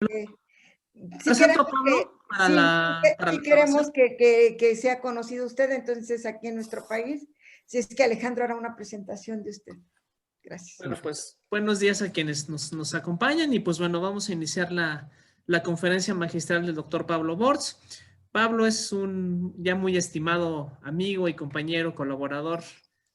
Sí presento queremos a Pablo para sí la queremos grabación. que sea conocido usted, entonces, aquí en nuestro país. Si es que Alejandro hará una presentación de usted. Gracias. Bueno, pues buenos días a quienes nos acompañan y pues bueno, vamos a iniciar la conferencia magistral del doctor Pablo Bortz. Pablo es un ya muy estimado amigo y compañero colaborador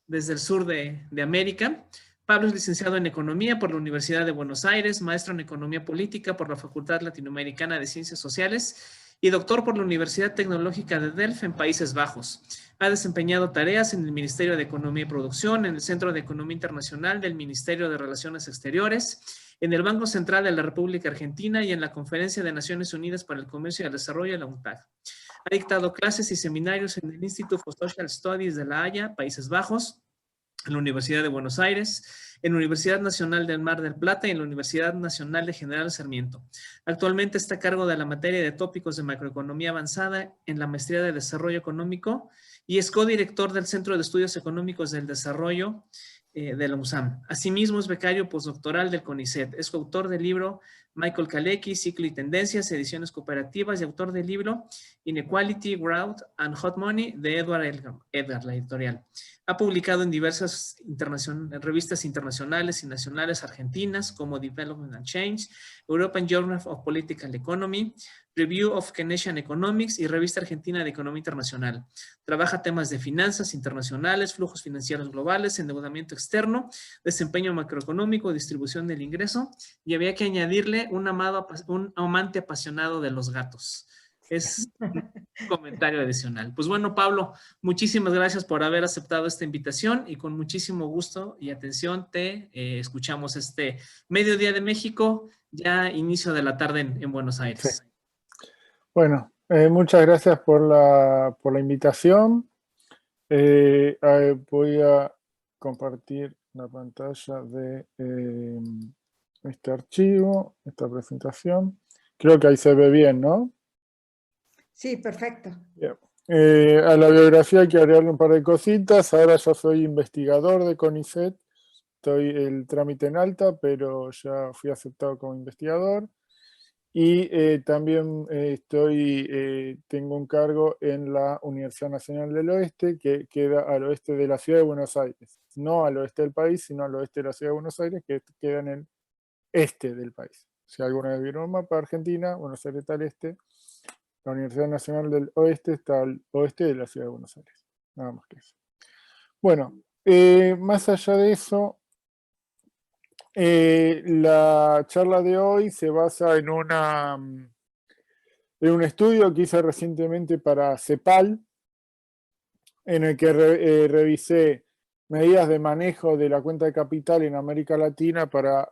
desde el sur de América. Pablo es licenciado en Economía por la Universidad de Buenos Aires, maestro en Economía Política por la Facultad Latinoamericana de Ciencias Sociales y doctor por la Universidad Tecnológica de Delft en Países Bajos. Ha desempeñado tareas en el Ministerio de Economía y Producción, en el Centro de Economía Internacional del Ministerio de Relaciones Exteriores, en el Banco Central de la República Argentina y en la Conferencia de Naciones Unidas para el Comercio y el Desarrollo, la UNCTAD. Ha dictado clases y seminarios en el Institute for Social Studies de La Haya, Países Bajos, en la Universidad de Buenos Aires, en la Universidad Nacional del Mar del Plata y en la Universidad Nacional de General Sarmiento. Actualmente está a cargo de la materia de tópicos de macroeconomía avanzada en la maestría de desarrollo económico y es codirector del Centro de Estudios Económicos del Desarrollo de la USAM. Asimismo, es becario postdoctoral del CONICET. Es coautor del libro Michael Kalecki, Ciclo y Tendencias, Ediciones Cooperativas, y autor del libro Inequality, Growth and Hot Money de Edward Edgar, la editorial. Ha publicado en diversas revistas internacionales y nacionales argentinas como Development and Change, European Journal of Political Economy, Review of Keynesian Economics y Revista Argentina de Economía Internacional. Trabaja temas de finanzas internacionales, flujos financieros globales, endeudamiento externo, desempeño macroeconómico, distribución del ingreso, y había que añadirle un amante apasionado de los gatos. Es un comentario adicional. Pues bueno, Pablo, muchísimas gracias por haber aceptado esta invitación y con muchísimo gusto y atención te escuchamos este mediodía de México, ya inicio de la tarde en Buenos Aires. Sí. Bueno, muchas gracias por la invitación. Voy a compartir la pantalla de este archivo, esta presentación. Creo que ahí se ve bien, ¿no? Sí, perfecto. Bien. A la biografía hay que agregarle un par de cositas. Ahora yo soy investigador de CONICET. Estoy el trámite en alta, pero ya fui aceptado como investigador. Y también tengo un cargo en la Universidad Nacional del Oeste, que queda al oeste de la ciudad de Buenos Aires. No al oeste del país, sino al oeste de la ciudad de Buenos Aires, que queda en el este del país. Si alguna vez vieron un mapa de Argentina, Buenos Aires está al este. La Universidad Nacional del Oeste está al oeste de la ciudad de Buenos Aires. Nada más que eso. Bueno, más allá de eso, la charla de hoy se basa en un estudio que hice recientemente para CEPAL, en el que revisé medidas de manejo de la cuenta de capital en América Latina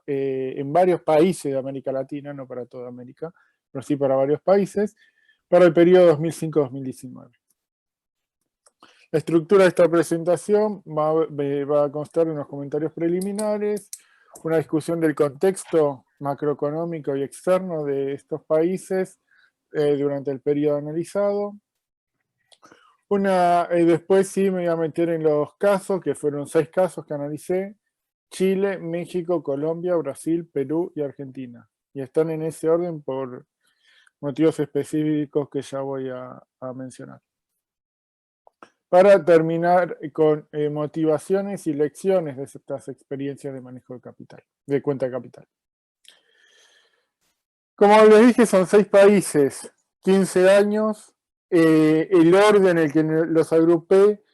en varios países de América Latina, no para toda América, pero sí para varios países, para el periodo 2005-2019. La estructura de esta presentación va a constar de unos comentarios preliminares, una discusión del contexto macroeconómico y externo de estos países durante el periodo analizado. Después sí me voy a meter en los casos, que fueron 6 casos que analicé: Chile, México, Colombia, Brasil, Perú y Argentina. Y están en ese orden por motivos específicos que ya voy a mencionar. Para terminar con motivaciones y lecciones de estas experiencias de manejo de capital, de cuenta de capital. Como les dije, son 6 países, 15 años. El orden en el que los agrupé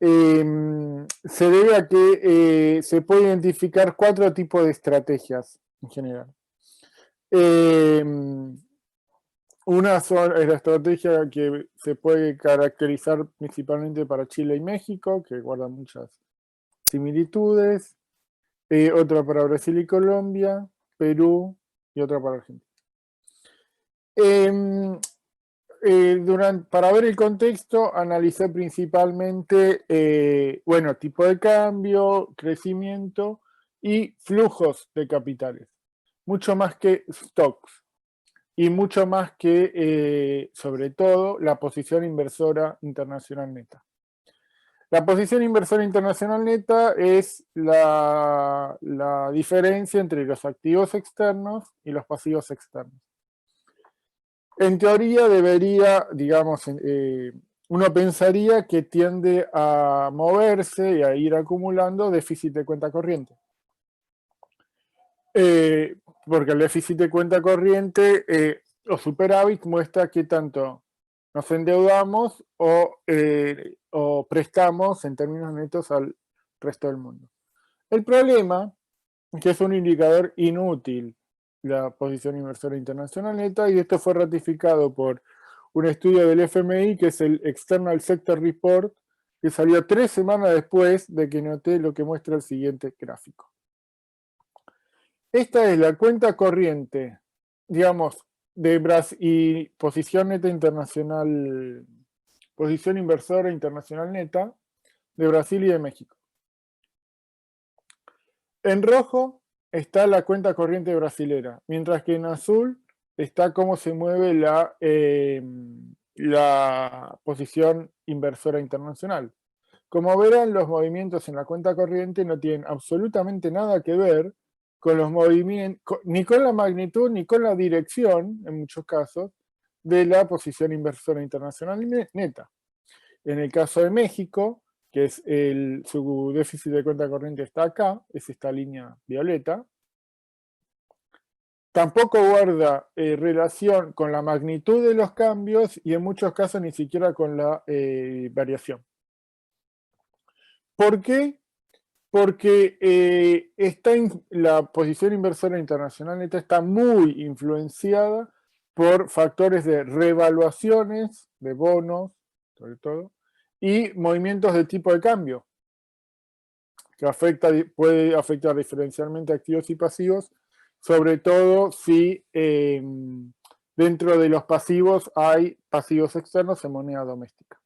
se debe a que se puede identificar 4 tipos de estrategias en general. Una es la estrategia que se puede caracterizar principalmente para Chile y México, que guardan muchas similitudes. Otra para Brasil y Colombia, Perú y otra para Argentina. Para ver el contexto, analicé principalmente tipo de cambio, crecimiento y flujos de capitales. Mucho más que stocks. Y mucho más que, sobre todo, la posición inversora internacional neta. La posición inversora internacional neta es la diferencia entre los activos externos y los pasivos externos. En teoría debería, digamos, uno pensaría que tiende a moverse y a ir acumulando déficit de cuenta corriente. Porque el déficit de cuenta corriente o superávit muestra que tanto nos endeudamos o prestamos en términos netos al resto del mundo. El problema es que es un indicador inútil la posición inversora internacional neta, y esto fue ratificado por un estudio del FMI, que es el External Sector Report, que salió 3 semanas después de que noté lo que muestra el siguiente gráfico. Esta es la cuenta corriente, digamos, de Brasil y posición neta internacional, posición inversora internacional neta de Brasil y de México. En rojo está la cuenta corriente brasilera, mientras que en azul está cómo se mueve la posición inversora internacional. Como verán, los movimientos en la cuenta corriente no tienen absolutamente nada que ver con los movimientos, ni con la magnitud, ni con la dirección, en muchos casos, de la posición inversora internacional neta. En el caso de México, que es su déficit de cuenta corriente está acá, es esta línea violeta, tampoco guarda relación con la magnitud de los cambios y en muchos casos ni siquiera con la variación. ¿Por qué? Porque la posición inversora internacional neta está muy influenciada por factores de revaluaciones de bonos, sobre todo, y movimientos de tipo de cambio, que puede afectar diferencialmente activos y pasivos, sobre todo si dentro de los pasivos hay pasivos externos en moneda doméstica.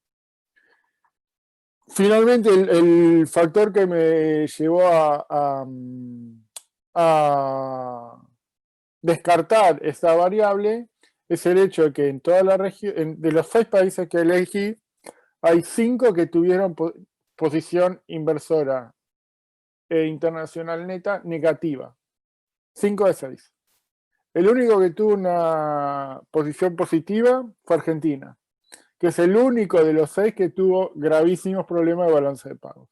Finalmente, el factor que me llevó a descartar esta variable es el hecho de que en toda la región, de los 6 países que elegí, hay 5 que tuvieron posición inversora internacional neta negativa. 5 de 6. El único que tuvo una posición positiva fue Argentina, que es el único de los 6 que tuvo gravísimos problemas de balance de pagos.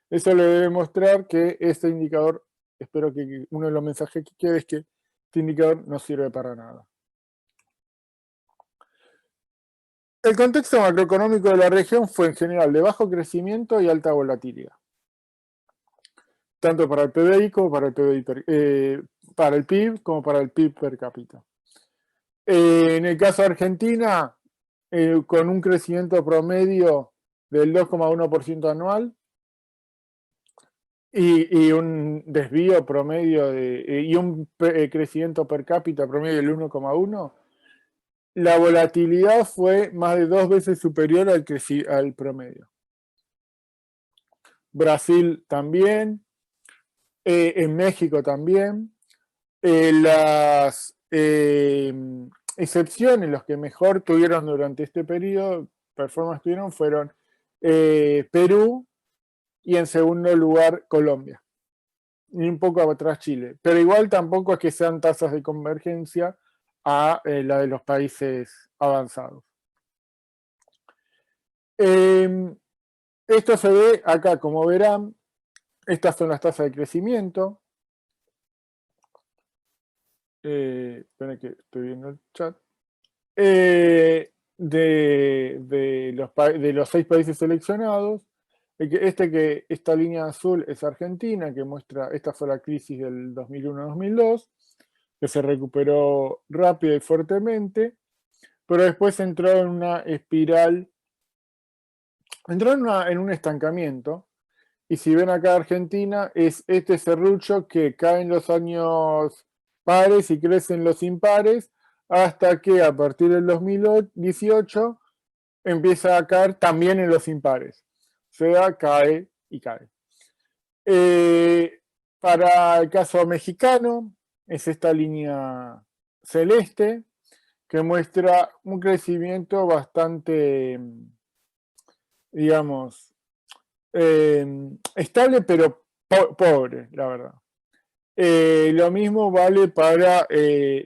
Eso le debe mostrar que este indicador, espero que uno de los mensajes que quede es que este indicador no sirve para nada. El contexto macroeconómico de la región fue en general de bajo crecimiento y alta volatilidad, tanto para el PBI como para el PIB como para el PIB per cápita. En el caso de Argentina, con un crecimiento promedio del 2,1% anual y un desvío promedio y un crecimiento per cápita promedio del 1,1%, la volatilidad fue más de 2 veces superior al promedio. Brasil también, en México también. Las excepciones, los que mejor tuvieron durante este periodo, performance tuvieron, fueron Perú y en segundo lugar Colombia. Y un poco atrás Chile. Pero igual tampoco es que sean tasas de convergencia a la de los países avanzados. Esto se ve acá, como verán, estas son las tasas de crecimiento. Esperen que estoy viendo el chat. De los 6 países seleccionados. Esta línea azul es Argentina, que muestra, esta fue la crisis del 2001-2002, que se recuperó rápido y fuertemente, pero después entró en una espiral, entró en un estancamiento, y si ven acá Argentina, es este serrucho que cae en los años pares y crece en los impares, hasta que a partir del 2018 empieza a caer también en los impares. O sea, cae y cae. Para el caso mexicano, es esta línea celeste que muestra un crecimiento bastante, digamos, estable, pero pobre, la verdad. Lo mismo vale para,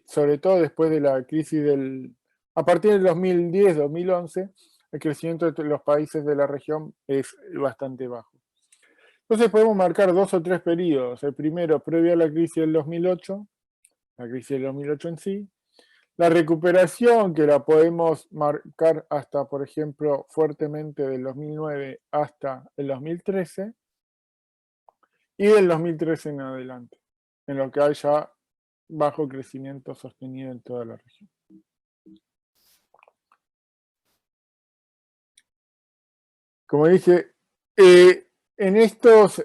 sobre todo después de la crisis del A partir del 2010-2011, el crecimiento de los países de la región es bastante bajo. Entonces podemos marcar 2 o 3 periodos. El primero, previo a la crisis del 2008, la crisis del 2008 en sí. La recuperación, que la podemos marcar hasta, por ejemplo, fuertemente del 2009 hasta el 2013. Y del 2013 en adelante, en lo que hay ya bajo crecimiento sostenido en toda la región. Como dije, en estos,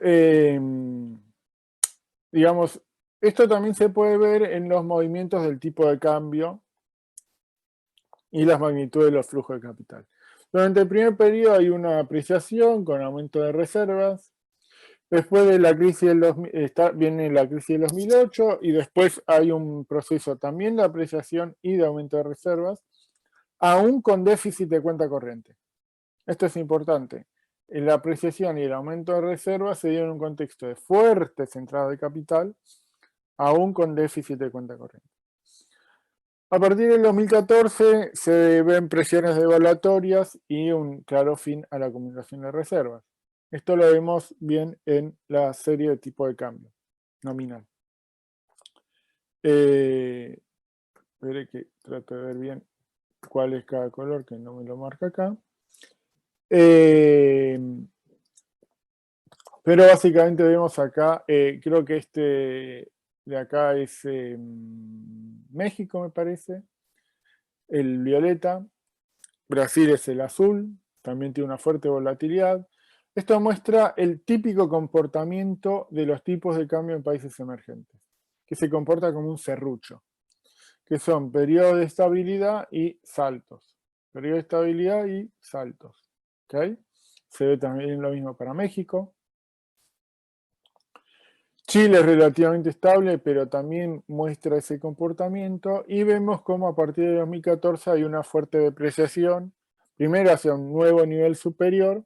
digamos, esto también se puede ver en los movimientos del tipo de cambio y las magnitudes de los flujos de capital. Durante el primer periodo hay una apreciación con aumento de reservas. Después de la crisis viene la crisis del 2008 y después hay un proceso también de apreciación y de aumento de reservas, aún con déficit de cuenta corriente. Esto es importante. La apreciación y el aumento de reservas se dieron en un contexto de fuertes entradas de capital, aún con déficit de cuenta corriente. A partir del 2014 se ven presiones devaluatorias y un claro fin a la acumulación de reservas. Esto lo vemos bien en la serie de tipo de cambio nominal. Veré que trato de ver bien cuál es cada color, que no me lo marca acá. Pero básicamente vemos acá, creo que este de acá es México, me parece, el violeta. Brasil es el azul, también tiene una fuerte volatilidad. Esto muestra el típico comportamiento de los tipos de cambio en países emergentes, que se comporta como un serrucho, que son periodos de estabilidad y saltos. Periodo de estabilidad y saltos. ¿Okay? Se ve también lo mismo para México. Chile es relativamente estable, pero también muestra ese comportamiento. Y vemos cómo a partir de 2014 hay una fuerte depreciación, primero hacia un nuevo nivel superior,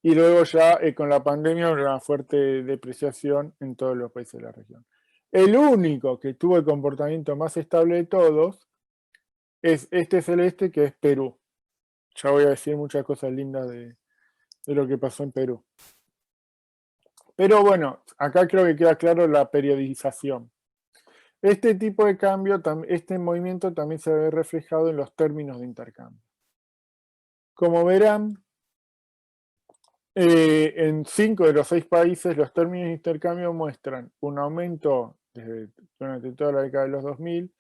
y luego ya con la pandemia una fuerte depreciación en todos los países de la región. El único que tuvo el comportamiento más estable de todos es este celeste, que es Perú. Ya voy a decir muchas cosas lindas de lo que pasó en Perú. Pero bueno, acá creo que queda claro la periodización. Este tipo de cambio, este movimiento también se ve reflejado en los términos de intercambio. Como verán, en 5 de los 6 países los términos de intercambio muestran un aumento durante toda la década de los 2000,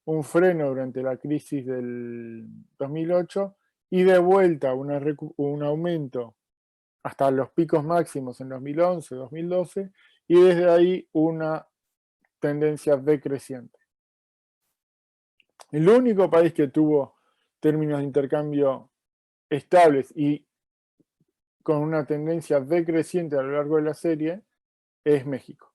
un freno durante la crisis del 2008 y de vuelta un aumento hasta los picos máximos en 2011, 2012 y desde ahí una tendencia decreciente. El único país que tuvo términos de intercambio estables y con una tendencia decreciente a lo largo de la serie es México.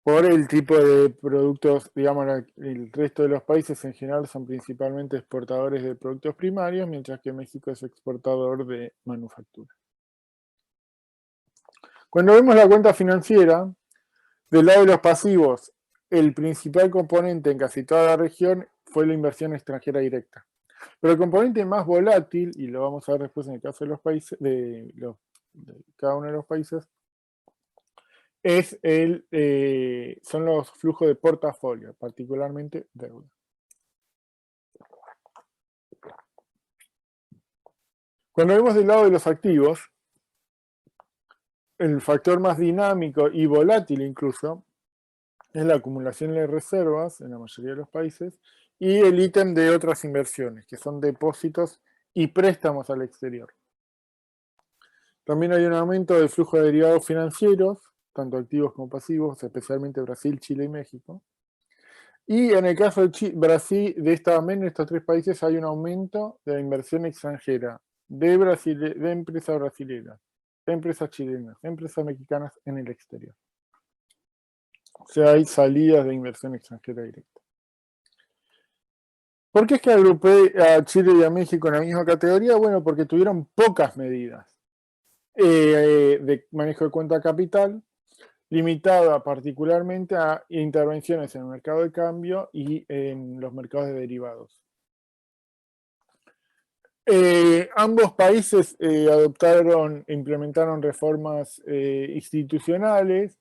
Por el tipo de productos, digamos, el resto de los países en general son principalmente exportadores de productos primarios, mientras que México es exportador de manufactura. Cuando vemos la cuenta financiera, del lado de los pasivos, el principal componente en casi toda la región fue la inversión extranjera directa. Pero el componente más volátil, y lo vamos a ver después en el caso de los países, de cada uno de los países, es son los flujos de portafolio, particularmente deuda. Cuando vemos del lado de los activos, el factor más dinámico y volátil incluso es la acumulación de reservas en la mayoría de los países y el ítem de otras inversiones, que son depósitos y préstamos al exterior. También hay un aumento del flujo de derivados financieros, tanto activos como pasivos, especialmente Brasil, Chile y México. Y en el caso de Brasil, de estos 3 países, hay un aumento de la inversión extranjera de empresas brasileñas, de empresas chilenas, de empresas mexicanas en el exterior. O sea, hay salidas de inversión extranjera directa. ¿Por qué es que agrupé a Chile y a México en la misma categoría? Bueno, porque tuvieron pocas medidas de manejo de cuenta capital. limitada particularmente a intervenciones en el mercado de cambio y en los mercados de derivados. Ambos países implementaron reformas institucionales.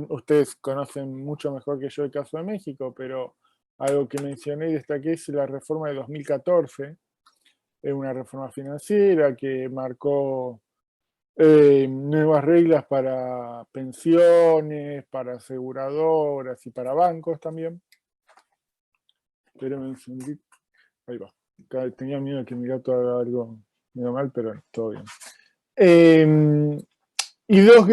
Ustedes conocen mucho mejor que yo el caso de México, pero algo que mencioné y destaqué es la reforma de 2014, una reforma financiera que marcó nuevas reglas para pensiones, para aseguradoras y para bancos también. Espérenme un segundito. Ahí va. Tenía miedo de que mi gato haga algo medio mal, pero todo bien. Y un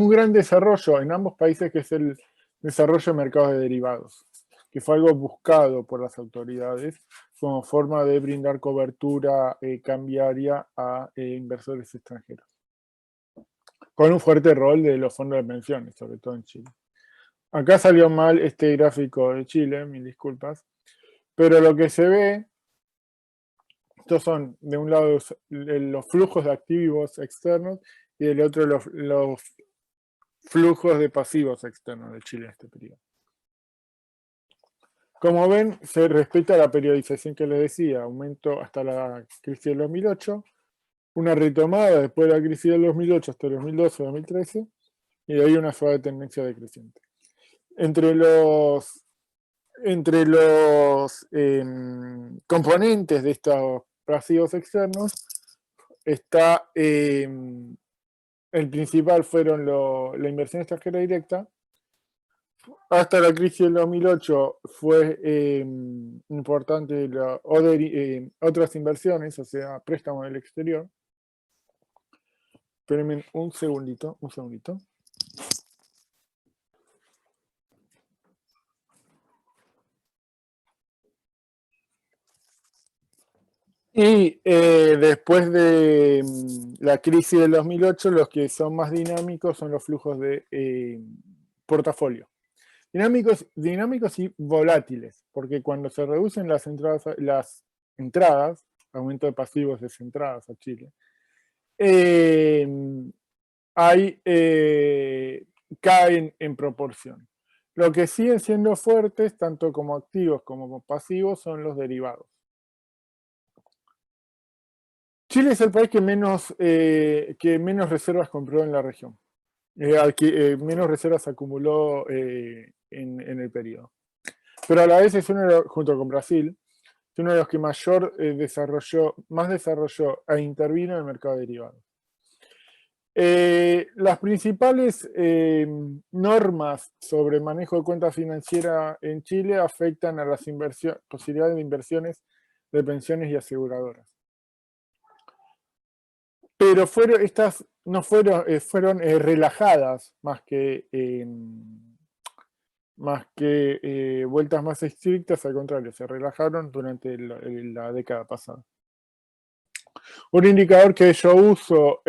gran desarrollo en ambos países, que es el desarrollo de mercados de derivados, que fue algo buscado por las autoridades como forma de brindar cobertura cambiaria a inversores extranjeros, con un fuerte rol de los fondos de pensiones, sobre todo en Chile. Acá salió mal este gráfico de Chile, mil disculpas, pero lo que se ve, estos son de un lado los flujos de activos externos y del otro los flujos de pasivos externos de Chile en este periodo. Como ven, se respeta la periodización que les decía, aumento hasta la crisis del 2008, una retomada después de la crisis del 2008 hasta el 2012-2013, y de ahí una suave tendencia decreciente. Entre los componentes de estos pasivos externos está el principal fueron la inversión extranjera directa. Hasta la crisis del 2008 fue importante otras inversiones, o sea, préstamos del exterior. Espérenme un segundito. Y después de la crisis del 2008, los que son más dinámicos son los flujos de portafolio. Dinámicos y volátiles, porque cuando se reducen las entradas, aumento de pasivos de entradas a Chile, caen en proporción. Lo que siguen siendo fuertes, tanto como activos como pasivos, son los derivados. Chile es el país que menos reservas compró en la región. Menos reservas acumuló en el periodo. Pero a la vez es junto con Brasil, es uno de los que más desarrolló e intervino en el mercado de derivados. Las principales normas sobre manejo de cuenta financiera en Chile afectan a las posibilidades de inversiones de pensiones y aseguradoras. Pero fueron relajadas más que vueltas más estrictas, al contrario, se relajaron durante la década pasada. Un indicador que yo uso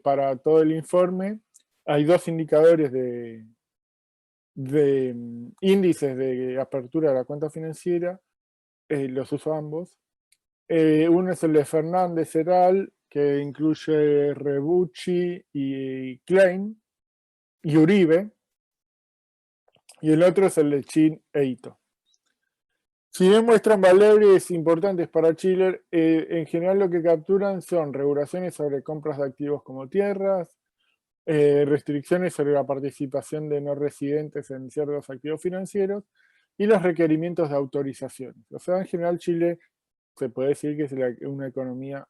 para todo el informe, hay dos indicadores de índices de apertura de la cuenta financiera, los uso ambos. Uno es el de Fernández et al, que incluye Rebucci y Klein y Uribe, y el otro es el de Chin e Ito. Si bien muestran valores importantes para Chile, en general lo que capturan son regulaciones sobre compras de activos como tierras, restricciones sobre la participación de no residentes en ciertos activos financieros y los requerimientos de autorizaciones. O sea, en general Chile se puede decir que es una economía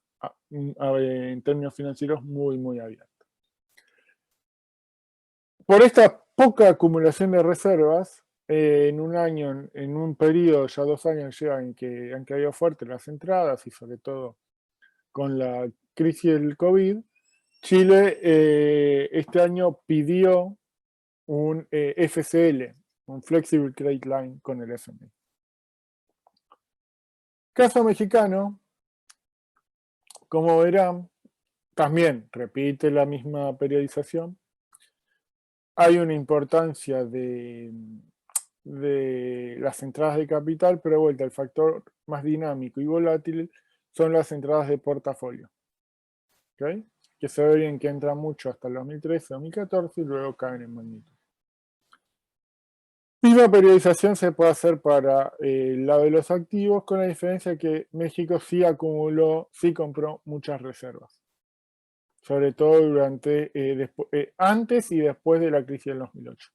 en términos financieros muy, muy abierta. Por esta poca acumulación de reservas, en un periodo, ya 2 años ya en que han caído fuertes las entradas y sobre todo con la crisis del COVID, Chile este año pidió un FCL, un Flexible Credit Line con el FMI. Caso mexicano, como verán, también repite la misma periodización. Hay una importancia de las entradas de capital, pero de vuelta, el factor más dinámico y volátil son las entradas de portafolio. ¿Okay? que se ve bien que entra mucho hasta el 2013, 2014 y luego caen en magnitud. Misma periodización se puede hacer para el lado de los activos, con la diferencia que México sí acumuló, sí compró muchas reservas, sobre todo durante, antes y después de la crisis del 2008.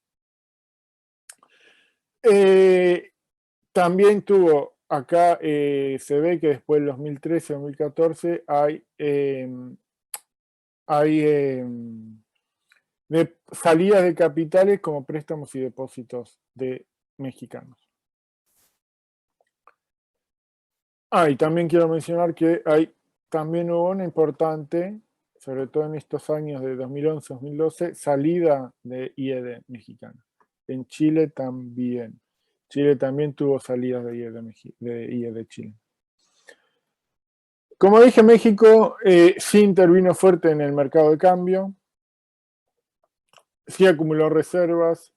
También tuvo, acá se ve que después del 2013-2014 hay salidas de capitales como préstamos y depósitos de mexicanos. Y también quiero mencionar que también hubo una importante, sobre todo en estos años de 2011-2012, salida de IED mexicana. En Chile también. Chile también tuvo salidas de IED Chile. Como dije, México sí intervino fuerte en el mercado de cambio, sí acumuló reservas.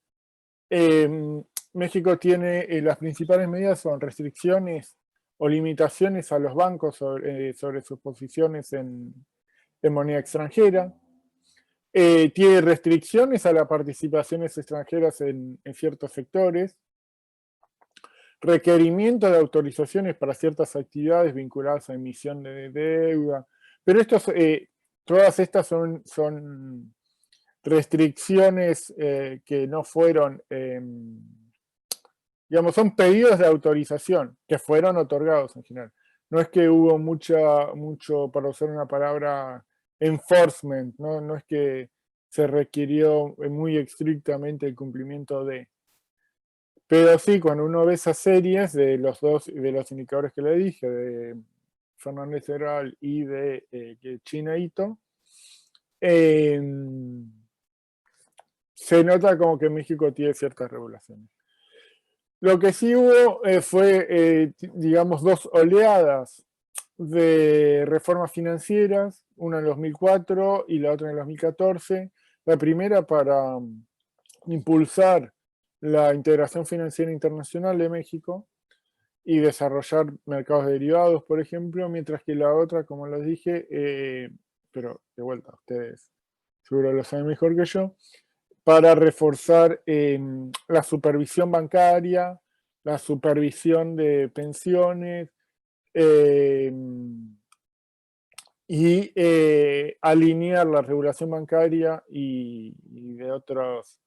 México tiene, las principales medidas son restricciones o limitaciones a los bancos sobre sus posiciones en moneda extranjera. Tiene restricciones a las participaciones extranjeras en ciertos sectores. Requerimiento de autorizaciones para ciertas actividades vinculadas a emisión de deuda. Pero todas estas son restricciones que no fueron, digamos, son pedidos de autorización que fueron otorgados en general. No es que hubo mucho, para usar una palabra, enforcement, no es que se requirió muy estrictamente el cumplimiento de. Pero sí, cuando uno ve esas series de los indicadores que le dije, de Fernández Heral y de China Ito, se nota como que México tiene ciertas regulaciones. Lo que sí hubo fue, digamos, dos oleadas de reformas financieras, una en el 2004 y la otra en el 2014. La primera para impulsar la integración financiera internacional de México y desarrollar mercados derivados, por ejemplo, mientras que la otra, como les dije, pero de vuelta, ustedes seguro lo saben mejor que yo, para reforzar la supervisión bancaria, la supervisión de pensiones y alinear la regulación bancaria y de otras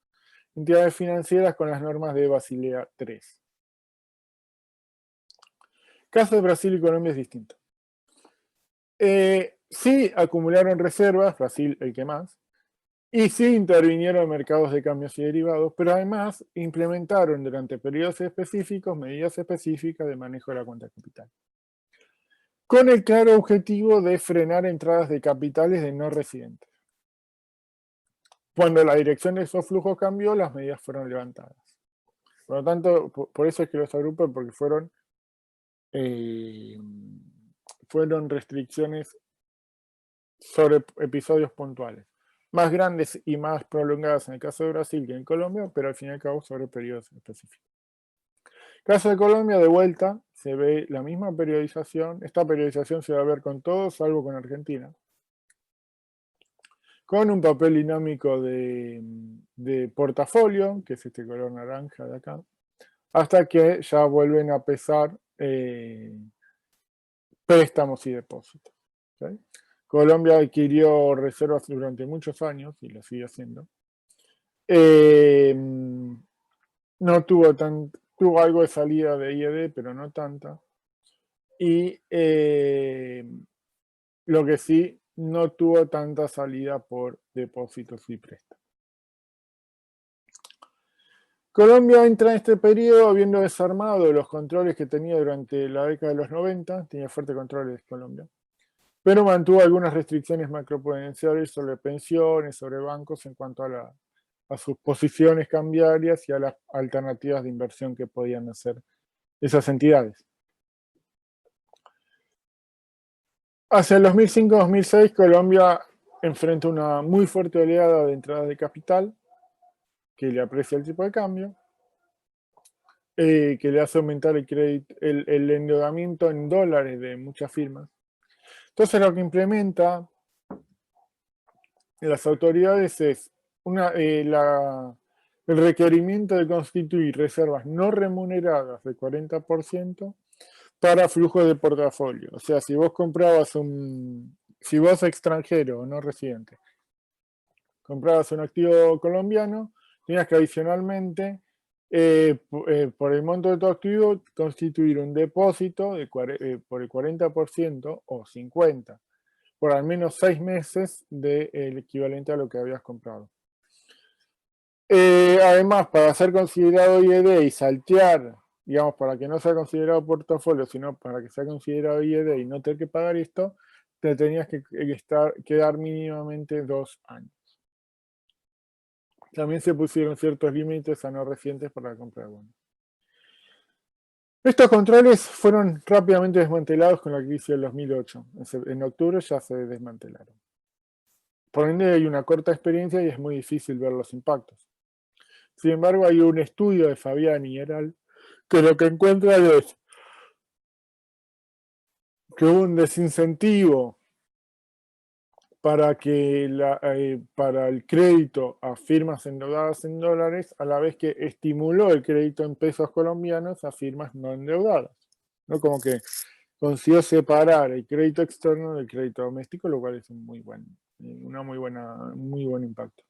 entidades financieras con las normas de Basilea III. Caso de Brasil y Colombia es distinto. Sí acumularon reservas, Brasil el que más, y sí intervinieron en mercados de cambios y derivados, pero además implementaron durante periodos específicos medidas específicas de manejo de la cuenta de capital, con el claro objetivo de frenar entradas de capitales de no residentes. Cuando la dirección de esos flujos cambió, las medidas fueron levantadas. Por lo tanto, por eso es que los agrupo, porque fueron restricciones sobre episodios puntuales, más grandes y más prolongadas en el caso de Brasil que en Colombia, pero al fin y al cabo sobre periodos específicos. En el caso de Colombia, de vuelta, se ve la misma periodización. Esta periodización se va a ver con todos, salvo con Argentina, con un papel dinámico de portafolio, que es este color naranja de acá, hasta que ya vuelven a pesar préstamos y depósitos. ¿Sí? Colombia adquirió reservas durante muchos años y lo sigue haciendo. No tuvo algo de salida de IED, pero no tanta. Y lo que sí, no tuvo tanta salida por depósitos y préstamos. Colombia entra en este periodo habiendo desarmado los controles que tenía durante la década de los 90, tenía fuertes controles Colombia, pero mantuvo algunas restricciones macroprudenciales sobre pensiones, sobre bancos en cuanto a sus posiciones cambiarias y a las alternativas de inversión que podían hacer esas entidades. Hacia el 2005-2006, Colombia enfrenta una muy fuerte oleada de entradas de capital que le aprecia el tipo de cambio, que le hace aumentar el crédito, el endeudamiento en dólares de muchas firmas. Entonces lo que implementa las autoridades es el requerimiento de constituir reservas no remuneradas de 40% para flujo de portafolio. O sea, si vos comprabas si vos extranjero o no residente, comprabas un activo colombiano, tenías que adicionalmente, por el monto de tu activo, constituir un depósito por el 40% o 50%, por al menos 6 meses del equivalente a lo que habías comprado. Además, para ser considerado IED y saltear, digamos, para que no sea considerado portafolio, sino para que sea considerado IED y no tener que pagar esto, te tenías que quedar mínimamente 2 años. También se pusieron ciertos límites a no residentes para la compra de bonos. Estos controles fueron rápidamente desmantelados con la crisis del 2008. En octubre ya se desmantelaron. Por ende, hay una corta experiencia y es muy difícil ver los impactos. Sin embargo, hay un estudio de Fabiani y Heral que lo que encuentra es que hubo un desincentivo para el crédito a firmas endeudadas en dólares, a la vez que estimuló el crédito en pesos colombianos a firmas no endeudadas, ¿no? Como que consiguió separar el crédito externo del crédito doméstico, lo cual es un muy buen impacto.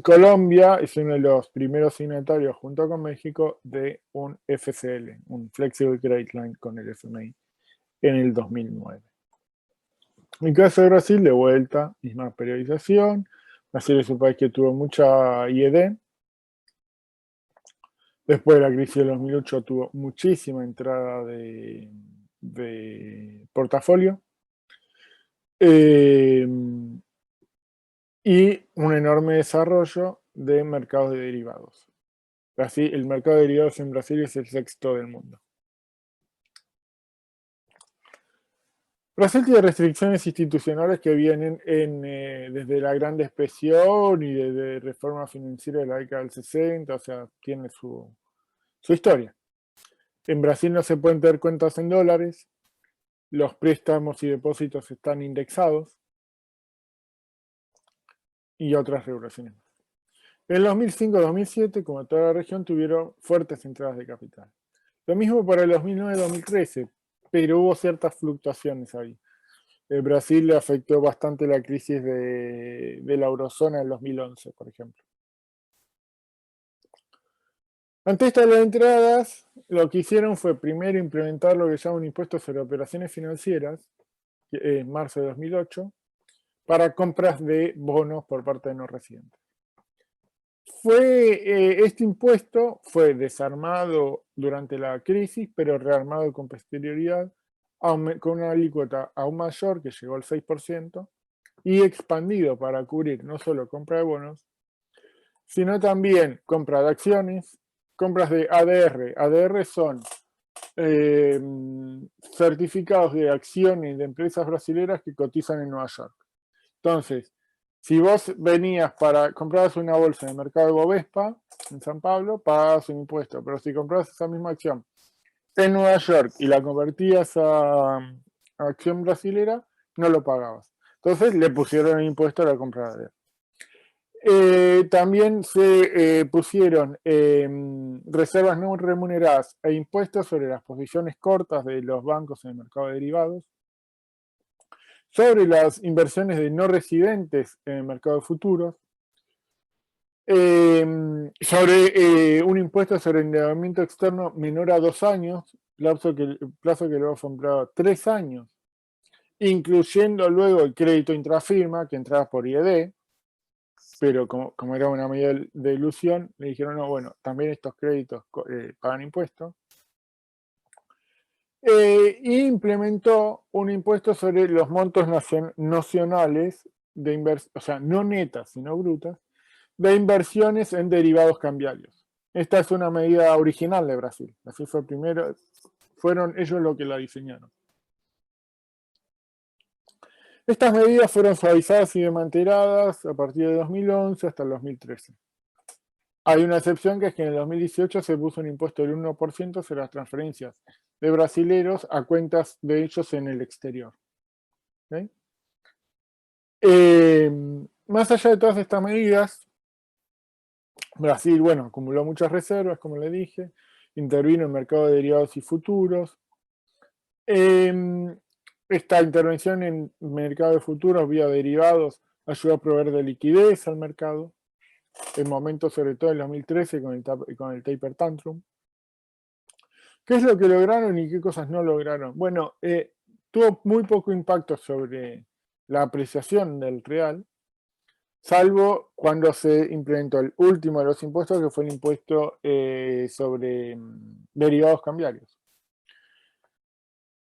Colombia es uno de los primeros signatarios, junto con México, de un FCL, un Flexible Credit Line con el FMI, en el 2009. En el caso de Brasil, de vuelta, misma periodización. Brasil es un país que tuvo mucha IED. Después de la crisis del 2008 tuvo muchísima entrada de portafolio. Y un enorme desarrollo de mercados de derivados. El mercado de derivados en Brasil es el 6º del mundo. Brasil tiene restricciones institucionales que vienen desde la Gran Depresión y desde reforma financiera de la década del 60, o sea, tiene su historia. En Brasil no se pueden tener cuentas en dólares, los préstamos y depósitos están indexados y otras regulaciones. En 2005-2007, como toda la región, tuvieron fuertes entradas de capital. Lo mismo para el 2009-2013, pero hubo ciertas fluctuaciones ahí. Brasil le afectó bastante la crisis de la eurozona en 2011, por ejemplo. Ante estas entradas, lo que hicieron fue primero implementar lo que llaman un impuesto sobre operaciones financieras, en marzo de 2008, para compras de bonos por parte de no residentes. Este impuesto fue desarmado durante la crisis, pero rearmado con posterioridad, con una alícuota aún mayor, que llegó al 6%, y expandido para cubrir no solo compra de bonos, sino también compra de acciones, compras de ADR. ADR son certificados de acciones de empresas brasileñas que cotizan en Nueva York. Entonces, si vos comprabas una bolsa en el mercado de Bovespa, en San Pablo, pagabas un impuesto, pero si comprabas esa misma acción en Nueva York y la convertías a acción brasilera, no lo pagabas. Entonces le pusieron el impuesto a la compra de también se pusieron reservas no remuneradas e impuestos sobre las posiciones cortas de los bancos en el mercado de derivados, sobre las inversiones de no residentes en el mercado de futuros, sobre un impuesto sobre endeudamiento externo menor a 2 años, plazo que luego fue empleado a 3 años, incluyendo luego el crédito intrafirma que entraba por IED, pero como era una medida de ilusión, le dijeron, no, bueno, también estos créditos pagan impuestos. Y implementó un impuesto sobre los montos nocionales de inversión, o sea, no netas, sino brutas, de inversiones en derivados cambiarios. Esta es una medida original de Brasil. Así fue primero, fueron ellos los que la diseñaron. Estas medidas fueron suavizadas y desmanteladas a partir de 2011 hasta el 2013. Hay una excepción, que es que en el 2018 se puso un impuesto del 1% sobre las transferencias de brasileros a cuentas de ellos en el exterior. ¿Okay? más allá de todas estas medidas, Brasil, bueno, acumuló muchas reservas, como le dije, intervino en el mercado de derivados y futuros. Esta intervención en el mercado de futuros vía derivados ayudó a proveer de liquidez al mercado, en momentos sobre todo en 2013 con el taper tantrum. ¿Qué es lo que lograron y qué cosas no lograron? Bueno, tuvo muy poco impacto sobre la apreciación del real, salvo cuando se implementó el último de los impuestos, que fue el impuesto sobre derivados cambiarios.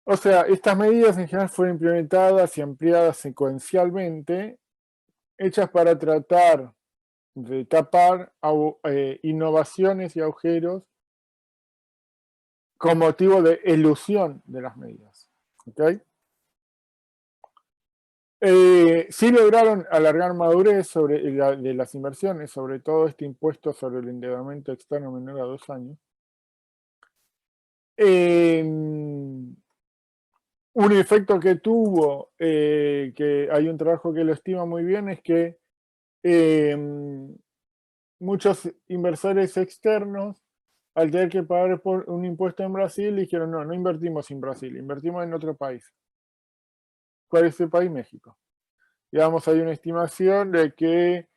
O sea, estas medidas en general fueron implementadas y ampliadas secuencialmente, hechas para tratar de tapar innovaciones y agujeros con motivo de elusión de las medidas. ¿Okay? Sí lograron alargar madurez de las inversiones, sobre todo este impuesto sobre el endeudamiento externo menor a 2 años. Un efecto que tuvo, que hay un trabajo que lo estima muy bien, es que muchos inversores externos, al tener que pagar por un impuesto en Brasil, dijeron, no invertimos en Brasil, invertimos en otro país. ¿Cuál es el país? México. Digamos, hay una estimación de que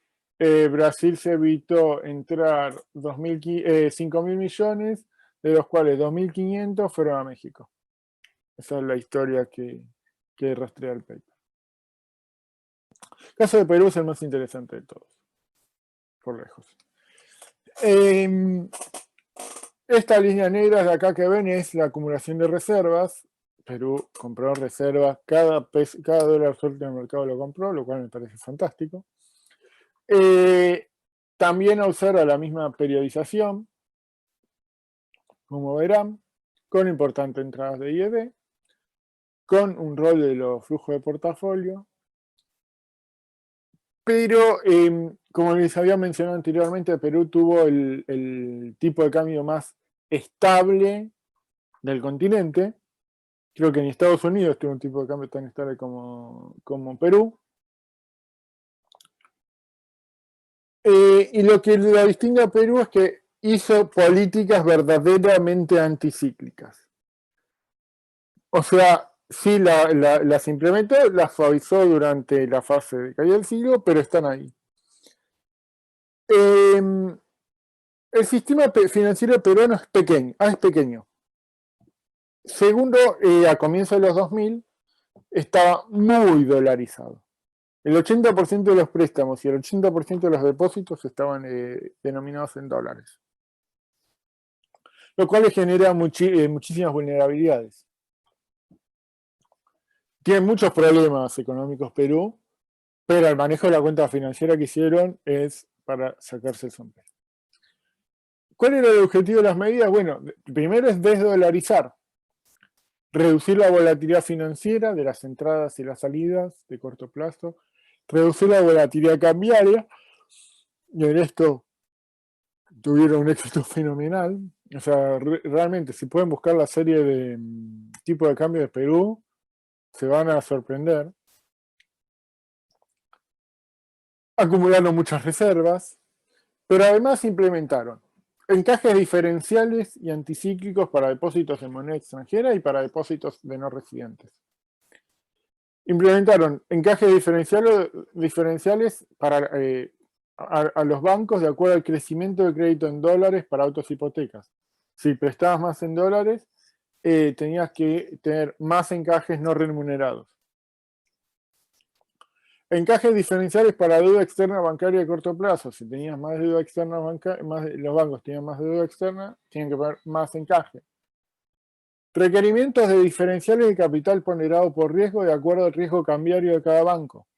Brasil se evitó entrar 5.000 millones, de los cuales 2.500 fueron a México. Esa es la historia que rastrea el paper. El caso de Perú es el más interesante de todos, por lejos. Esta línea negra de acá que ven es la acumulación de reservas. Perú compró reservas, cada dólar suelto en el mercado lo compró, lo cual me parece fantástico. También observa la misma periodización, como verán, con importantes entradas de IED, con un rol de los flujos de portafolio, pero como les había mencionado anteriormente, Perú tuvo el tipo de cambio más estable del continente. Creo que en Estados Unidos tuvo un tipo de cambio tan estable como Perú. Y lo que lo distingue a Perú es que hizo políticas verdaderamente anticíclicas. O sea, sí las implementó, las suavizó durante la fase de caída del siglo, pero están ahí. El sistema financiero peruano es pequeño. Segundo, a comienzos de los 2000, estaba muy dolarizado. El 80% de los préstamos y el 80% de los depósitos estaban denominados en dólares. Lo cual genera muchísimas vulnerabilidades. Tiene muchos problemas económicos Perú, pero el manejo de la cuenta financiera que hicieron es para sacarse el sombrero. ¿Cuál era el objetivo de las medidas? Bueno, primero es desdolarizar, reducir la volatilidad financiera de las entradas y las salidas de corto plazo, reducir la volatilidad cambiaria, y en esto tuvieron un éxito fenomenal. O sea, realmente, si pueden buscar la serie de tipo de cambio de Perú, se van a sorprender. Acumularon muchas reservas, pero además implementaron encajes diferenciales y anticíclicos para depósitos en moneda extranjera y para depósitos de no residentes. Implementaron encajes diferenciales para a los bancos de acuerdo al crecimiento de crédito en dólares para autos e hipotecas. Si prestabas más en dólares, tenías que tener más encajes no remunerados. Encajes diferenciales para deuda externa bancaria de corto plazo. Si tenías más deuda externa bancaria, los bancos tenían más deuda externa, tienen que poner más encaje. Requerimientos de diferenciales de capital ponderado por riesgo de acuerdo al riesgo cambiario de cada banco.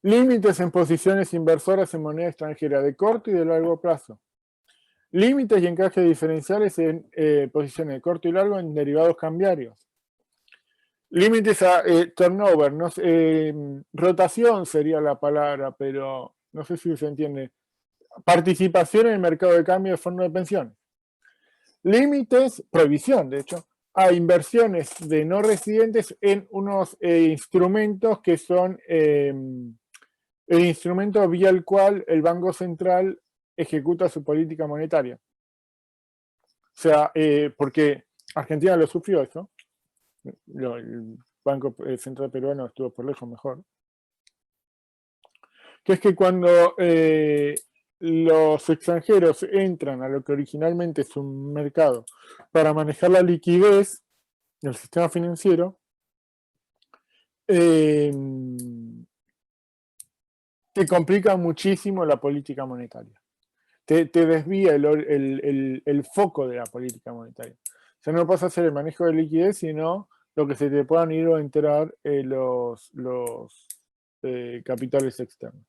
Límites en posiciones inversoras en moneda extranjera de corto y de largo plazo. Límites y encajes diferenciales en posiciones de corto y largo en derivados cambiarios. Límites a turnover, no sé, rotación sería la palabra, pero no sé si se entiende. Participación en el mercado de cambio de fondos de pensiones. Límites, prohibición de hecho, a inversiones de no residentes en unos instrumentos que son el instrumento vía el cual el Banco Central ejecuta su política monetaria. O sea, porque Argentina lo sufrió eso. El Banco Central Peruano estuvo por lejos mejor. Que es que cuando los extranjeros entran a lo que originalmente es un mercado para manejar la liquidez del sistema financiero, te complica muchísimo la política monetaria. Te desvía el foco de la política monetaria. O sea, no pasa a ser el manejo de liquidez, sino lo que se te puedan ir a enterar los capitales externos.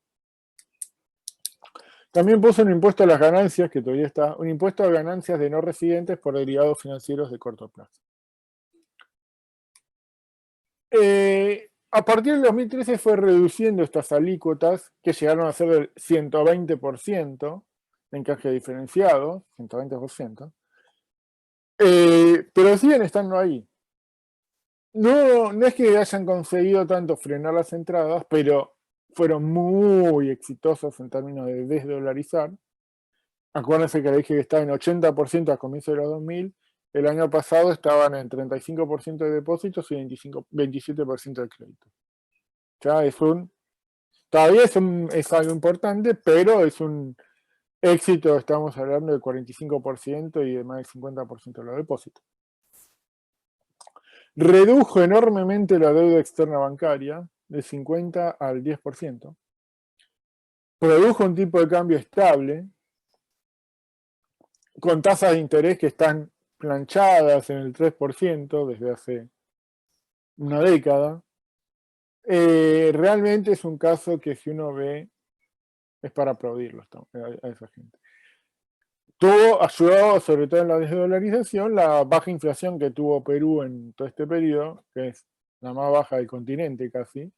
También puso un impuesto a las ganancias, que todavía está, un impuesto a ganancias de no residentes por derivados financieros de corto plazo. A partir del 2013 fue reduciendo estas alícuotas, que llegaron a ser del 120% de encaje diferenciado, 120%, pero siguen estando ahí. No es que hayan conseguido tanto frenar las entradas, pero fueron muy exitosos en términos de desdolarizar. Acuérdense que le dije que estaba en 80% a comienzos de los 2000, el año pasado estaban en 35% de depósitos y 27% de crédito. Ya todavía es algo importante, pero es un éxito, estamos hablando del 45% y de más del 50% de los depósitos. Redujo enormemente la deuda externa bancaria, del 50 al 10%. Produjo un tipo de cambio estable, con tasas de interés que están planchadas en el 3% desde hace una década. Realmente es un caso que si uno ve, es para aplaudirlo a esa gente. Ayudó, sobre todo en la desdolarización, la baja inflación que tuvo Perú en todo este periodo, que es la más baja del continente casi.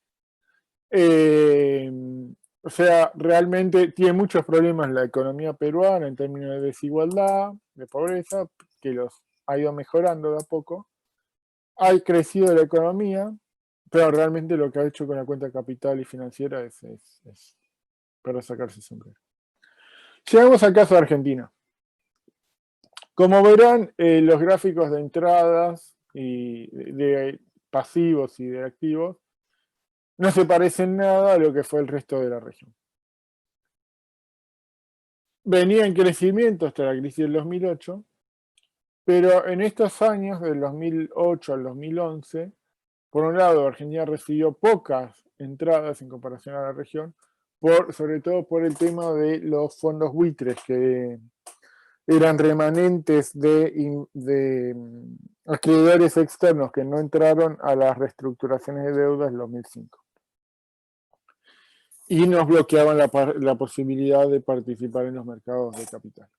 O sea, realmente tiene muchos problemas la economía peruana en términos de desigualdad, de pobreza, que los ha ido mejorando de a poco. Ha crecido la economía, pero realmente lo que ha hecho con la cuenta capital y financiera es para sacarse sombrero. Llegamos al caso de Argentina. Como verán, los gráficos de entradas y de pasivos y de activos no se parecen nada a lo que fue el resto de la región. Venía en crecimiento hasta la crisis del 2008, pero en estos años, del 2008 al 2011, por un lado, Argentina recibió pocas entradas en comparación a la región, sobre todo por el tema de los fondos buitres, que eran remanentes de acreedores externos que no entraron a las reestructuraciones de deuda del 2005. Y nos bloqueaban la posibilidad de participar en los mercados de capital.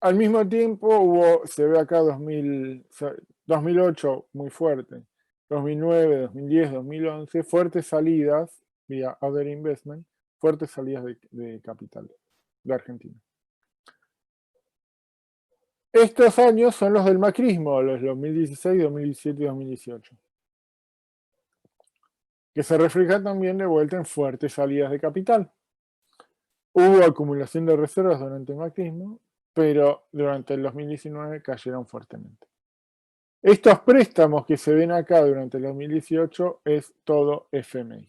Al mismo tiempo se ve acá 2008 muy fuerte, 2009, 2010, 2011, fuertes salidas vía Other Investment, fuertes salidas de capital de Argentina. Estos años son los del macrismo, los 2016, 2017 y 2018. Que se refleja también de vuelta en fuertes salidas de capital. Hubo acumulación de reservas durante el macrismo, pero durante el 2019 cayeron fuertemente. Estos préstamos que se ven acá durante el 2018 es todo FMI.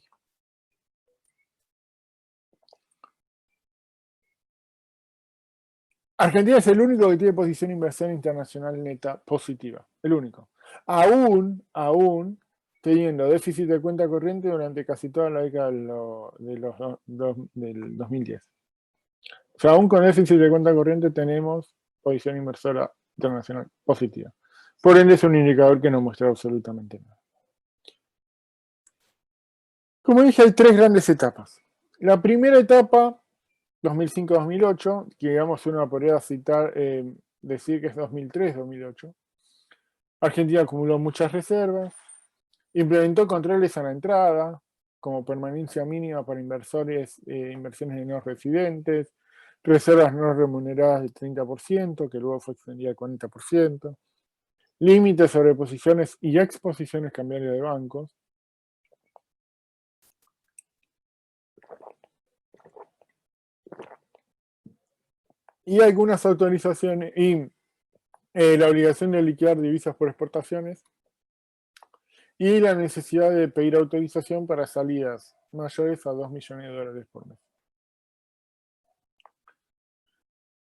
Argentina es el único que tiene posición de inversión internacional neta positiva, el único. Aún teniendo déficit de cuenta corriente durante casi toda la década del 2010. O sea, aún con déficit de cuenta corriente tenemos posición inversora internacional positiva. Por ende es un indicador que no muestra absolutamente nada. Como dije, hay tres grandes etapas. La primera etapa, 2005-2008, que digamos uno podría citar, decir que es 2003-2008. Argentina acumuló muchas reservas, implementó controles a la entrada, como permanencia mínima para inversiones de no residentes, reservas no remuneradas del 30%, que luego fue extendida al 40%, límites sobre posiciones y exposiciones cambiarias de bancos, y algunas autorizaciones y la obligación de liquidar divisas por exportaciones y la necesidad de pedir autorización para salidas mayores a 2 millones de dólares por mes.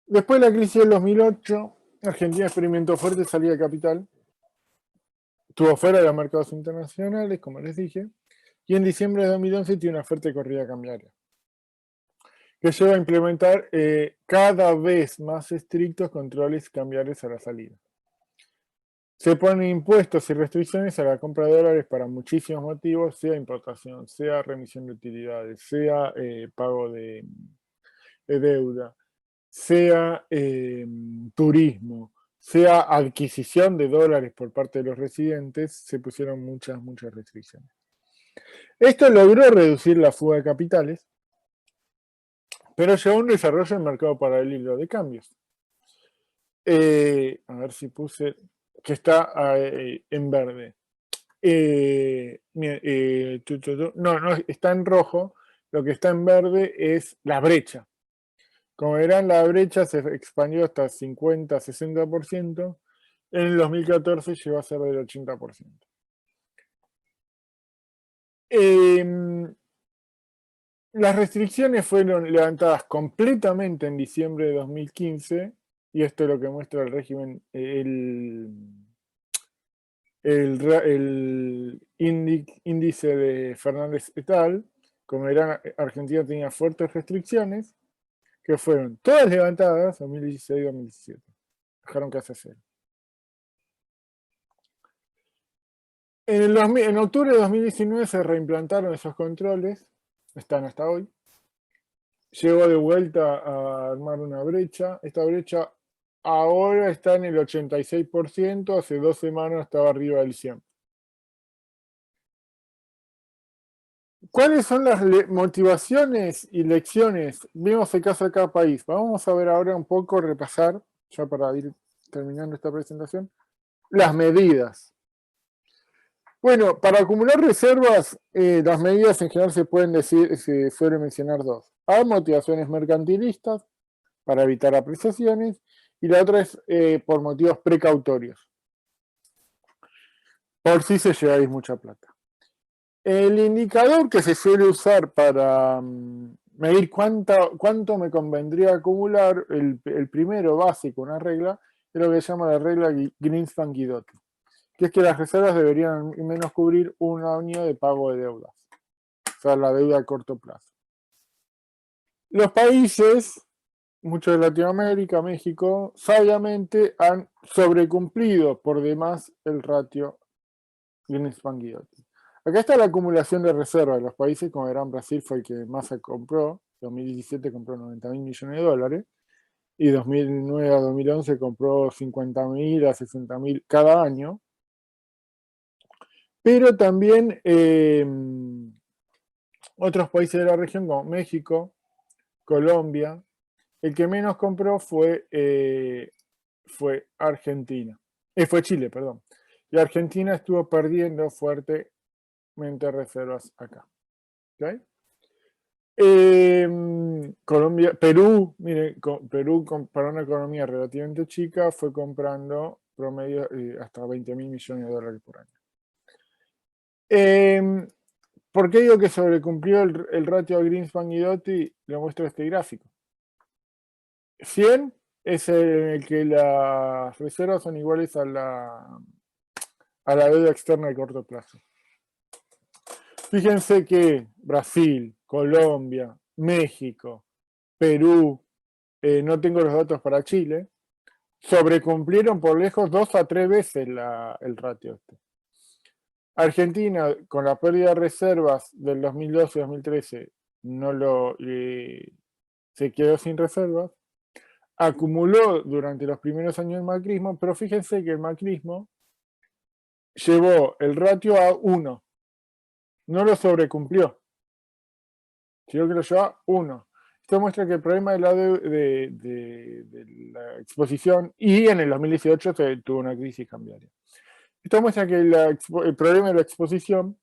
Después de la crisis del 2008, Argentina experimentó fuerte salida de capital, estuvo fuera de los mercados internacionales, como les dije, y en diciembre de 2011 tiene una fuerte corrida cambiaria, que lleva a implementar cada vez más estrictos controles cambiarios a la salida. Se ponen impuestos y restricciones a la compra de dólares para muchísimos motivos, sea importación, sea remisión de utilidades, sea pago de deuda, sea turismo, sea adquisición de dólares por parte de los residentes, se pusieron muchas restricciones. Esto logró reducir la fuga de capitales, pero llevó a un desarrollo en el mercado paralelo de cambios. A ver si puse, que está en verde. No, está en rojo. Lo que está en verde es la brecha. Como verán, la brecha se expandió hasta 50-60%. En el 2014 llegó a ser del 80%. Las restricciones fueron levantadas completamente en diciembre de 2015, y esto es lo que muestra el régimen, el índice de Fernández et al. Como verán, Argentina tenía fuertes restricciones, que fueron todas levantadas en 2016 y 2017. Dejaron casi cero. En octubre de 2019 se reimplantaron esos controles, están hasta hoy. Llegó de vuelta a armar una brecha. Esta brecha ahora está en el 86%, hace 2 semanas estaba arriba del 100%. ¿Cuáles son las motivaciones y lecciones? Vimos el caso de cada país. Vamos a ver ahora un poco, repasar, ya para ir terminando esta presentación, las medidas. Bueno, para acumular reservas, las medidas en general se suelen mencionar dos. Hay motivaciones mercantilistas, para evitar apreciaciones, y la otra es por motivos precautorios. Por si se lleváis mucha plata. El indicador que se suele usar para medir cuánto me convendría acumular, el primero básico, una regla, es lo que se llama la regla Greenspan-Guidotti, que es que las reservas deberían al menos cubrir un año de pago de deudas, o sea, la deuda a corto plazo. Los países, muchos de Latinoamérica, México, sabiamente han sobrecumplido por demás el ratio Greenspan-Guidotti. Acá está la acumulación de reservas de los países, como verán, Brasil fue el que más se compró, 2017 compró 90.000 millones de dólares, y 2009 a 2011 compró 50.000 a 60.000 cada año. Pero también otros países de la región, como México, Colombia, el que menos compró fue Argentina, fue Chile, perdón. Y Argentina estuvo perdiendo fuertemente reservas acá. ¿Okay? Colombia, Perú, miren, Perú para una economía relativamente chica fue comprando promedio hasta 20.000 millones de dólares por año. ¿Por qué digo que sobrecumplió el ratio de Greenspan-Guidotti? Lo muestro este gráfico. 100 es el que las reservas son iguales a la deuda externa de corto plazo. Fíjense que Brasil, Colombia, México, Perú, no tengo los datos para Chile, sobrecumplieron por lejos 2 a 3 veces el ratio este. Argentina, con la pérdida de reservas del 2012 y 2013, se quedó sin reservas. Acumuló durante los primeros años del macrismo, pero fíjense que el macrismo llevó el ratio a 1. No lo sobrecumplió, sino que lo llevó a 1. Esto muestra que el problema de la exposición, y en el 2018 se tuvo una crisis cambiaria. Esto muestra que el problema de la exposición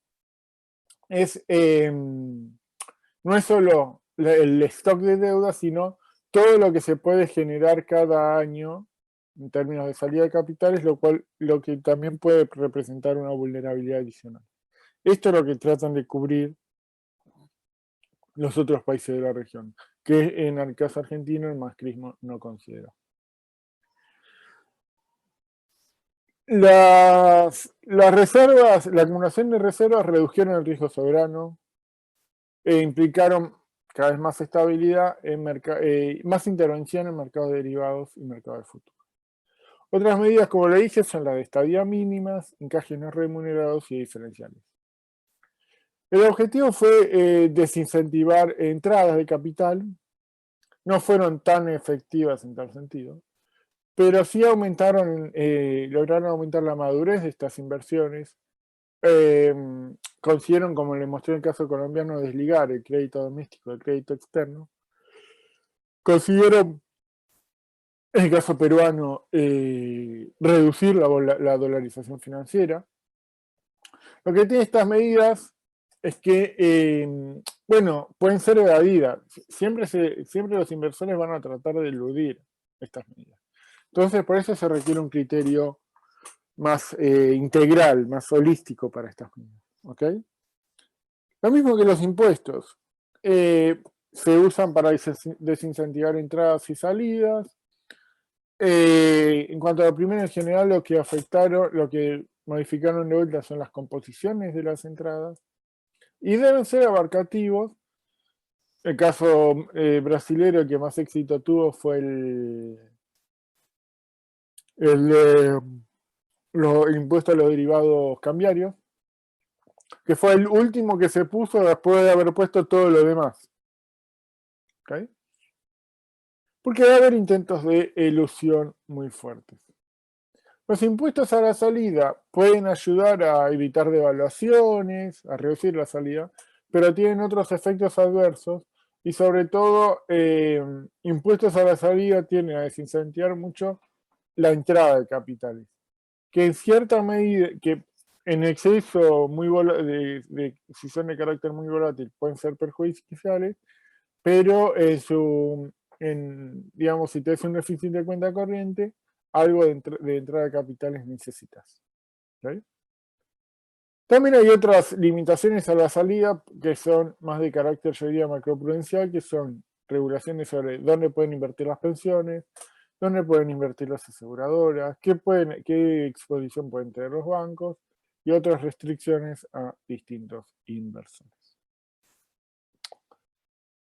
es, no es solo el stock de deuda, sino todo lo que se puede generar cada año en términos de salida de capitales, lo que también puede representar una vulnerabilidad adicional. Esto es lo que tratan de cubrir los otros países de la región, que en el caso argentino el macrismo no considera. Las reservas, la acumulación de reservas redujeron el riesgo soberano e implicaron cada vez más estabilidad, más intervención en mercados de derivados y mercados de futuros. Otras medidas, como le dije, son las de estadía mínimas, encajes no remunerados y diferenciales. El objetivo fue desincentivar entradas de capital, no fueron tan efectivas en tal sentido, pero sí lograron aumentar la madurez de estas inversiones. Consiguieron, como le mostré en el caso colombiano, desligar el crédito doméstico del crédito externo. Consiguieron, en el caso peruano, reducir la dolarización financiera. Lo que tiene estas medidas es que, bueno, pueden ser evadidas. Siempre los inversores van a tratar de eludir estas medidas. Entonces, por eso se requiere un criterio más integral, más holístico para estas medidas. ¿Ok? Lo mismo que los impuestos. Se usan para desincentivar entradas y salidas. En cuanto a lo primero, en general, lo que modificaron de vuelta son las composiciones de las entradas y deben ser abarcativos. El caso brasilero que más éxito tuvo fue el impuesto a los derivados cambiarios, que fue el último que se puso después de haber puesto todo lo demás. ¿Okay? Porque va a haber intentos de elusión muy fuertes. Los impuestos a la salida pueden ayudar a evitar devaluaciones, a reducir la salida, pero tienen otros efectos adversos y sobre todo impuestos a la salida tienden a desincentivar mucho la entrada de capitales, que en cierta medida, que en exceso si son de carácter muy volátil, pueden ser perjudiciales, pero digamos, si te es un déficit de cuenta corriente, algo de entrada de capitales necesitas. ¿Okay? También hay otras limitaciones a la salida que son más de carácter, yo diría, macroprudencial, que son regulaciones sobre dónde pueden invertir las pensiones, dónde pueden invertir las aseguradoras, qué exposición pueden tener los bancos y otras restricciones a distintos inversores.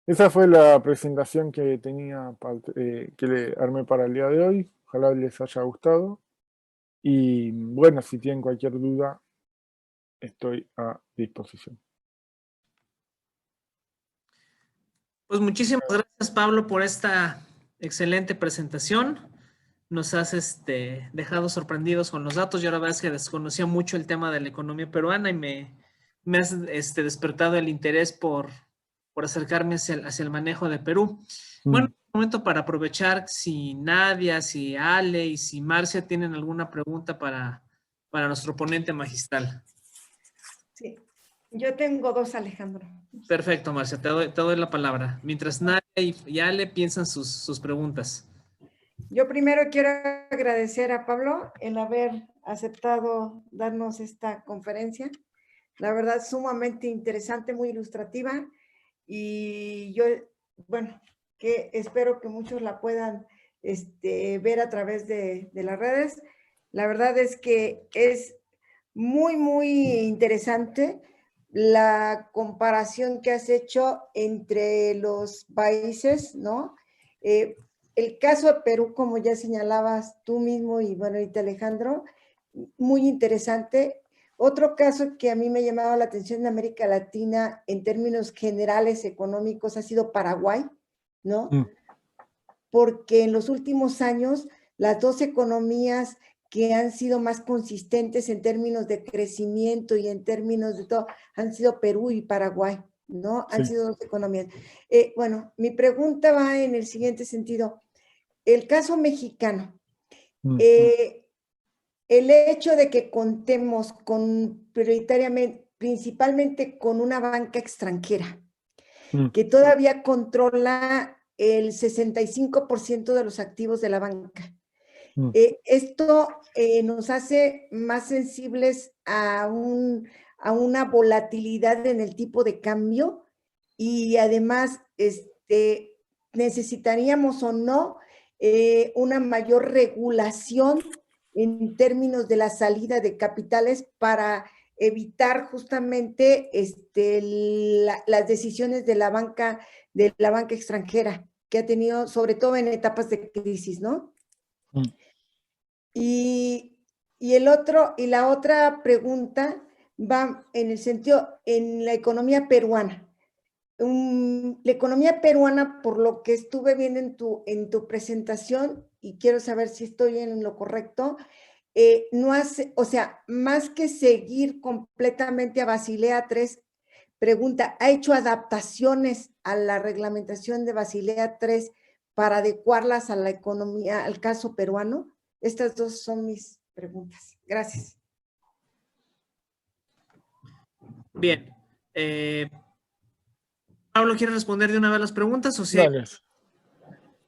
Esa fue la presentación que tenía, que le armé para el día de hoy. Ojalá les haya gustado. Y bueno, si tienen cualquier duda, estoy a disposición. Pues muchísimas gracias, Pablo, por esta excelente presentación. Nos has dejado sorprendidos con los datos. Yo la verdad es que desconocía mucho el tema de la economía peruana y me has despertado el interés por acercarme hacia el manejo de Perú. Bueno, es un momento para aprovechar si Nadia, si Ale y si Marcia tienen alguna pregunta para nuestro ponente magistral. Sí, yo tengo dos, Alejandro. Perfecto, Marcia, te doy la palabra. Mientras Nadia y Ale piensan sus preguntas. Yo primero quiero agradecer a Pablo el haber aceptado darnos esta conferencia. La verdad, sumamente interesante, muy ilustrativa. Y yo, bueno, que espero que muchos la puedan ver a través de las redes. La verdad es que es muy, muy interesante la comparación que has hecho entre los países, ¿no? El caso de Perú, como ya señalabas tú mismo y bueno, ahorita Alejandro, muy interesante. Otro caso que a mí me ha llamado la atención en América Latina en términos generales económicos ha sido Paraguay, ¿no? Porque en los últimos años las dos economías que han sido más consistentes en términos de crecimiento y en términos de todo han sido Perú y Paraguay, ¿no? Han Sí. sido dos economías. Bueno, mi pregunta va en el siguiente sentido. El caso mexicano, Mm, el hecho de que contemos con prioritariamente, principalmente con una banca extranjera, mm, que todavía controla el 65% de los activos de la banca. mm. Esto nos hace más sensibles a una volatilidad en el tipo de cambio y además necesitaríamos o no una mayor regulación en términos de la salida de capitales para evitar justamente las decisiones de la banca extranjera que ha tenido, sobre todo en etapas de crisis, ¿no? Mm. Y la otra pregunta va en el sentido, en la economía peruana. La economía peruana, por lo que estuve viendo en tu presentación, y quiero saber si estoy en lo correcto, no hace, o sea, más que seguir completamente a Basilea III, pregunta, ¿ha hecho adaptaciones a la reglamentación de Basilea III para adecuarlas a la economía, al caso peruano? Estas dos son mis preguntas. Gracias. Bien. Pablo, ¿quieres responder de una vez las preguntas o sí? Dale.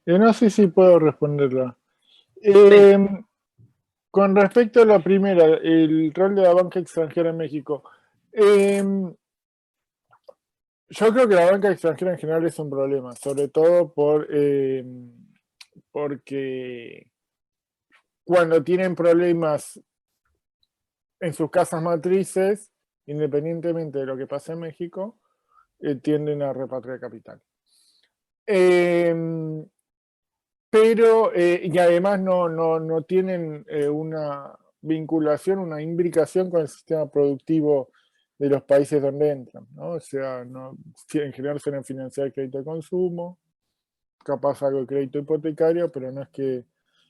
No sé si puedo responderla. Con respecto a la primera, el rol de la banca extranjera en México. Yo creo que la banca extranjera en general es un problema, sobre todo porque cuando tienen problemas en sus casas matrices, independientemente de lo que pasa en México, tienden a repatriar capital. Pero, y además no tienen una vinculación, una imbricación con el sistema productivo de los países donde entran, ¿no? O sea, en general suelen financiar crédito de consumo, capaz algo de crédito hipotecario, pero no es que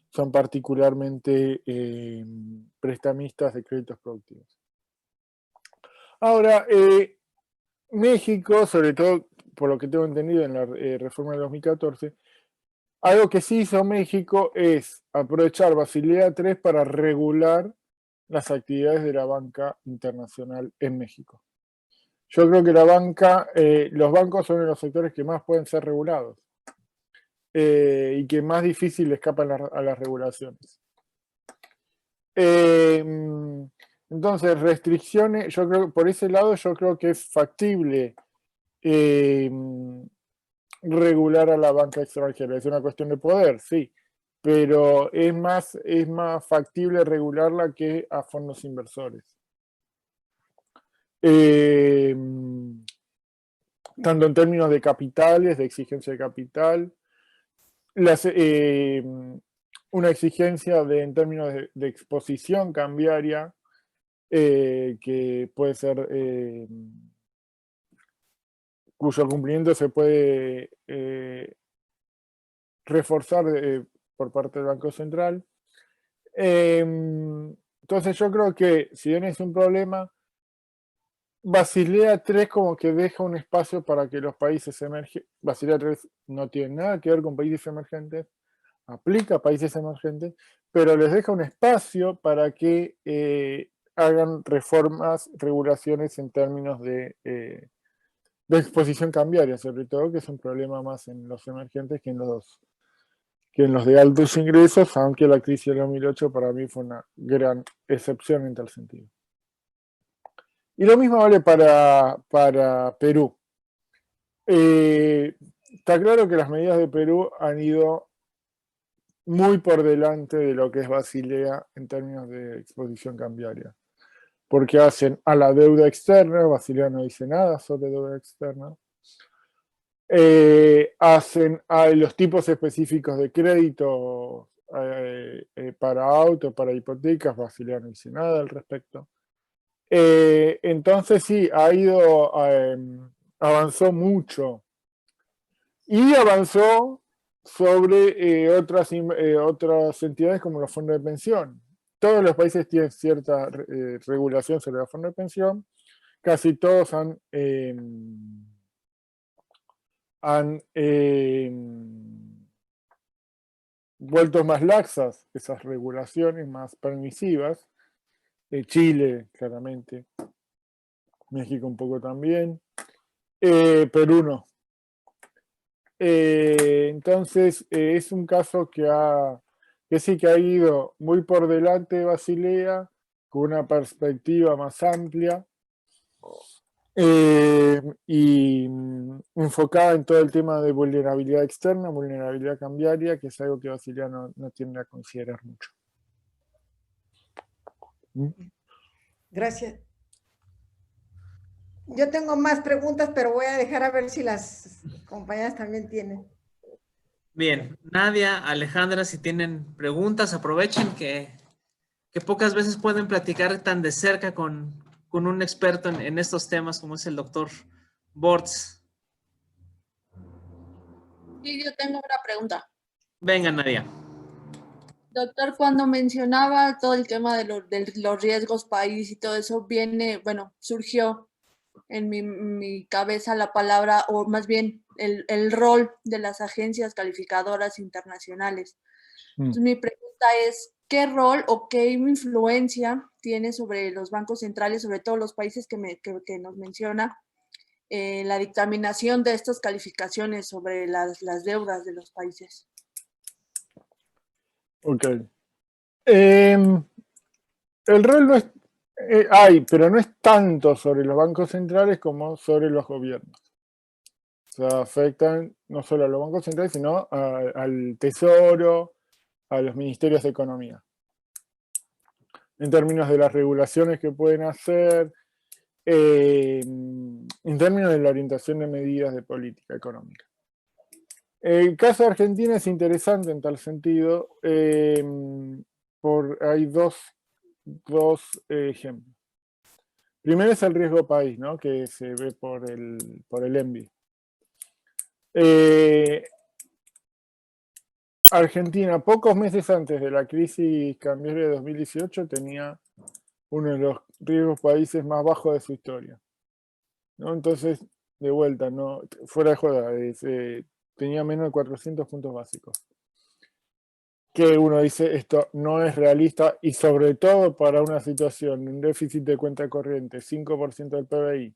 son particularmente prestamistas de créditos productivos. Ahora, México, sobre todo por lo que tengo entendido en la reforma de 2014, algo que sí hizo México es aprovechar Basilea III para regular las actividades de la banca internacional en México. Yo creo que los bancos son de los sectores que más pueden ser regulados y que más difícil escapan a las regulaciones. Entonces, restricciones, yo creo, por ese lado yo creo que es factible regular a la banca extranjera. Es una cuestión de poder, sí, pero es más factible regularla que a fondos inversores. Tanto en términos de capitales, de exigencia de capital, una exigencia en términos de exposición cambiaria, que puede ser, cuyo cumplimiento se puede reforzar por parte del Banco Central. Entonces yo creo que, si bien es un problema, Basilea III como que deja un espacio para que los países emergentes, Basilea III no tiene nada que ver con países emergentes, aplica a países emergentes, pero les deja un espacio para que hagan reformas, regulaciones en términos de exposición cambiaria, sobre todo, que es un problema más en los emergentes que en los de altos ingresos, aunque la crisis del 2008 para mí fue una gran excepción en tal sentido. Y lo mismo vale para Perú. Está claro que las medidas de Perú han ido muy por delante de lo que es Basilea en términos de exposición cambiaria, porque hacen a la deuda externa, Basilea no dice nada sobre deuda externa, hacen a los tipos específicos de crédito para autos, para hipotecas, Basilea no dice nada al respecto. Entonces sí, avanzó mucho y avanzó sobre otras entidades como los fondos de pensión. Todos los países tienen cierta regulación sobre los fondos de pensión, casi todos han han vuelto más laxas esas regulaciones, más permisivas. Chile, claramente. México un poco también. Perú no. Entonces, es un caso que sí que ha ido muy por delante de Basilea, con una perspectiva más amplia, y enfocada en todo el tema de vulnerabilidad externa, vulnerabilidad cambiaria, que es algo que Basilea no tiende a considerar mucho. Gracias. Yo tengo más preguntas, pero voy a dejar a ver si las compañeras también tienen. Bien, Nadia, Alejandra, si tienen preguntas, aprovechen que pocas veces pueden platicar tan de cerca con un experto en estos temas como es el doctor Bortz. Sí, yo tengo una pregunta. Venga, Nadia. Doctor, cuando mencionaba todo el tema de los riesgos país y todo eso, surgió en mi cabeza la palabra, o más bien el rol de las agencias calificadoras internacionales. Entonces, mi pregunta es, ¿qué rol o qué influencia tiene sobre los bancos centrales, sobre todo los países que nos menciona, la dictaminación de estas calificaciones sobre las deudas de los países? Ok. El rol no es, pero no es tanto sobre los bancos centrales como sobre los gobiernos. O sea, afectan no solo a los bancos centrales, sino al Tesoro, a los ministerios de Economía. En términos de las regulaciones que pueden hacer, en términos de la orientación de medidas de política económica. El caso de Argentina es interesante en tal sentido, hay dos ejemplos. Primero es el riesgo país, ¿no? Que se ve por el ENVI. Argentina, pocos meses antes de la crisis cambiaria de 2018, tenía uno de los riesgos países más bajos de su historia, ¿no? Entonces, de vuelta, no, fuera de joda, tenía menos de 400 puntos básicos. Que uno dice, esto no es realista, y sobre todo para una situación, un déficit de cuenta corriente, 5% del PBI,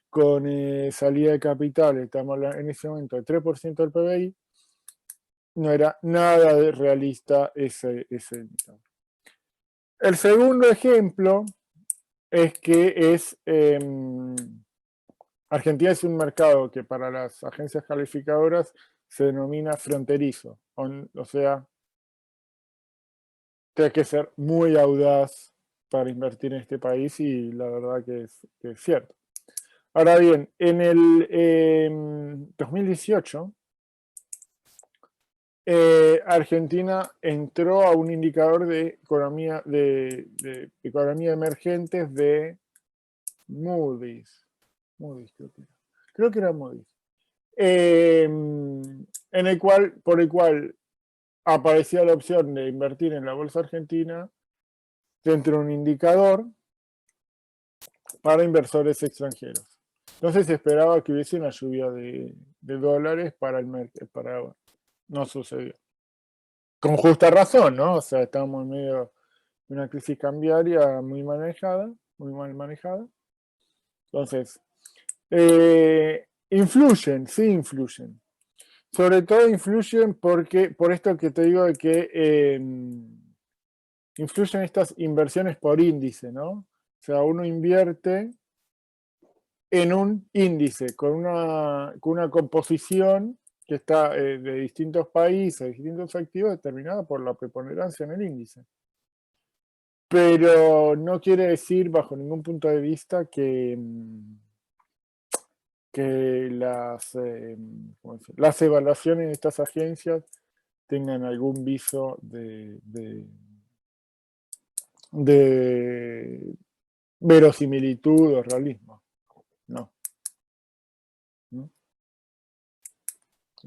con salida de capital, estamos en ese momento de 3% del PBI, no era nada de realista ese indicador. El segundo ejemplo es que Argentina es un mercado que para las agencias calificadoras se denomina fronterizo, o sea, hay que ser muy audaz para invertir en este país, y la verdad que es cierto. Ahora bien, en el 2018, Argentina entró a un indicador de economía emergentes de Moody's. Creo que era Moody's. Por el cual aparecía la opción de invertir en la bolsa argentina dentro de un indicador para inversores extranjeros. Entonces se esperaba que hubiese una lluvia de dólares para el mercado. No sucedió. Con justa razón, ¿no? O sea, estamos en medio de una crisis cambiaria muy manejada, muy mal manejada. Entonces, influyen, sí influyen. Sobre todo influyen por esto que te digo de que influyen estas inversiones por índice, ¿no? O sea, uno invierte en un índice con una composición que está de distintos países, de distintos activos, determinada por la preponderancia en el índice. Pero no quiere decir, bajo ningún punto de vista, que las evaluaciones de estas agencias tengan algún viso de verosimilitud o realismo. No.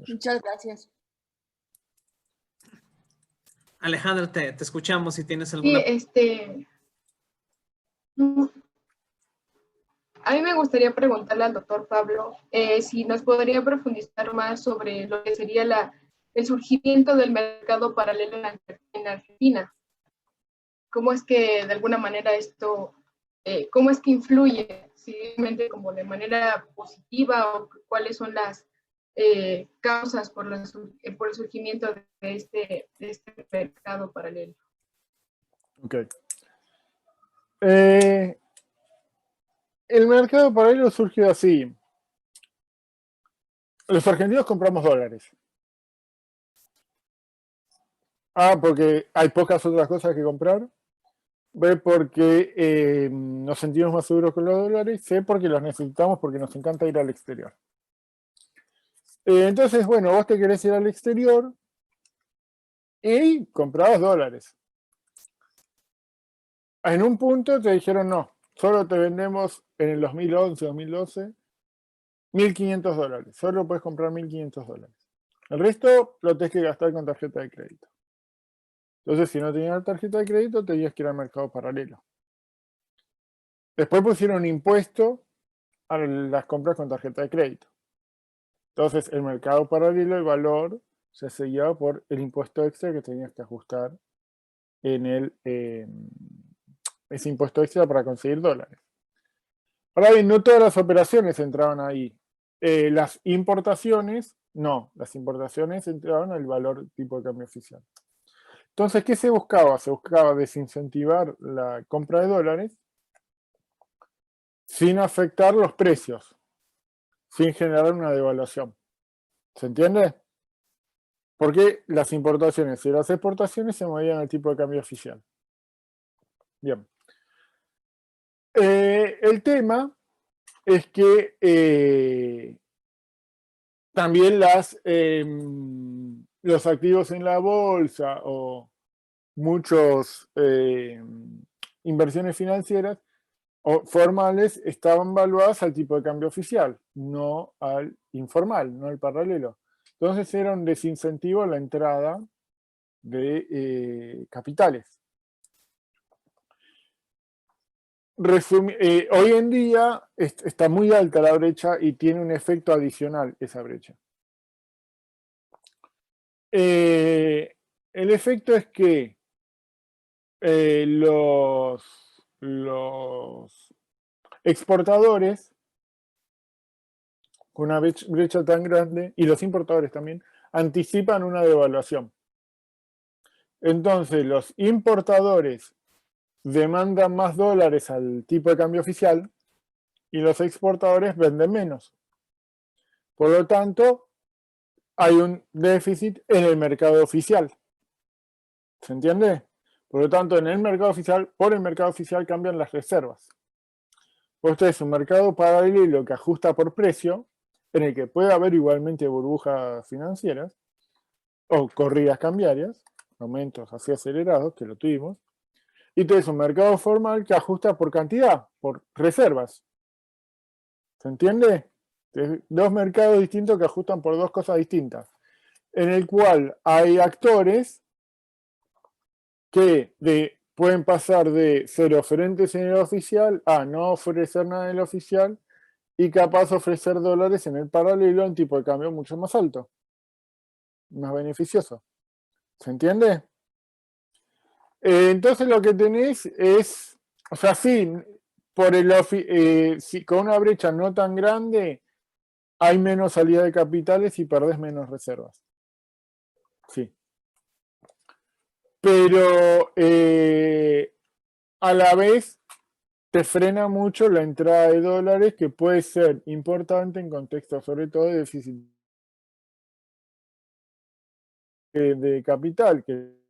Muchas gracias. Alejandra, te escuchamos si tienes alguna. Sí, A mí me gustaría preguntarle al doctor Pablo si nos podría profundizar más sobre lo que sería el surgimiento del mercado paralelo en Argentina. ¿Cómo es que de alguna manera esto, cómo es que influye, simplemente como de manera positiva, o cuáles son las causas por el surgimiento de este mercado paralelo? Ok. El mercado paralelo surgió así. Los argentinos compramos dólares. A, porque hay pocas otras cosas que comprar. B, porque nos sentimos más seguros con los dólares. C, porque los necesitamos porque nos encanta ir al exterior. Entonces, bueno, vos te querés ir al exterior y comprabas dólares. En un punto te dijeron no, solo te vendemos en el 2011, 2012, 1.500 dólares. Solo puedes comprar 1.500 dólares. El resto lo tenés que gastar con tarjeta de crédito. Entonces, si no tenías tarjeta de crédito, tenías que ir al mercado paralelo. Después pusieron impuesto a las compras con tarjeta de crédito. Entonces, el mercado paralelo, el valor, se seguía por el impuesto extra que tenías que ajustar en ese impuesto extra para conseguir dólares. Ahora bien, no todas las operaciones entraban ahí. Las importaciones, no. Las importaciones entraban al valor tipo de cambio oficial. Entonces, ¿qué se buscaba? Se buscaba desincentivar la compra de dólares sin afectar los precios, sin generar una devaluación. ¿Se entiende? Porque las importaciones y las exportaciones se movían al tipo de cambio oficial. Bien. El tema es que también los activos en la bolsa o muchas inversiones financieras o formales estaban valuadas al tipo de cambio oficial, no al informal, no al paralelo. Entonces era un desincentivo a la entrada de capitales. Hoy en día está muy alta la brecha y tiene un efecto adicional esa brecha. El efecto es que los exportadores con una brecha tan grande, y los importadores también, anticipan una devaluación. Entonces, los importadores demandan más dólares al tipo de cambio oficial y los exportadores venden menos. Por lo tanto, hay un déficit en el mercado oficial. ¿Se entiende? Por lo tanto, en el mercado oficial, por el mercado oficial cambian las reservas. Esto es un mercado paralelo que ajusta por precio, en el que puede haber igualmente burbujas financieras o corridas cambiarias, aumentos así acelerados, que lo tuvimos, y tenés un mercado formal que ajusta por cantidad, por reservas. ¿Se entiende? Tenés dos mercados distintos que ajustan por dos cosas distintas, en el cual hay actores que pueden pasar de ser oferentes en el oficial a no ofrecer nada en el oficial y capaz ofrecer dólares en el paralelo en tipo de cambio mucho más alto, más beneficioso. ¿Se entiende? Entonces lo que tenés es, o sea, sí, con una brecha no tan grande hay menos salida de capitales y perdés menos reservas. Sí. Pero a la vez te frena mucho la entrada de dólares, que puede ser importante en contexto sobre todo de déficit de capital, que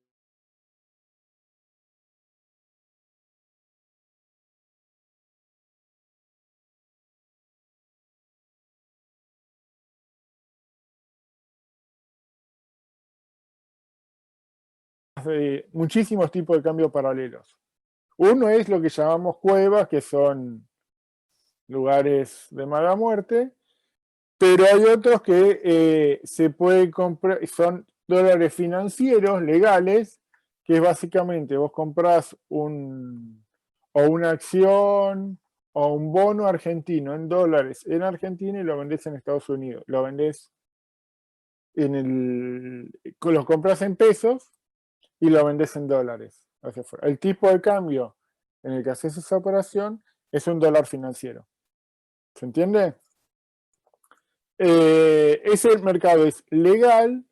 muchísimos tipos de cambio paralelos. Uno es lo que llamamos cuevas, que son lugares de mala muerte, pero hay otros que se pueden comprar, son dólares financieros, legales, que es básicamente vos comprás una acción o un bono argentino en dólares en Argentina y lo vendés en Estados Unidos. Lo vendés lo compras en pesos y lo vendés en dólares. El tipo de cambio en el que haces esa operación es un dólar financiero. ¿Se entiende? Ese mercado es legal,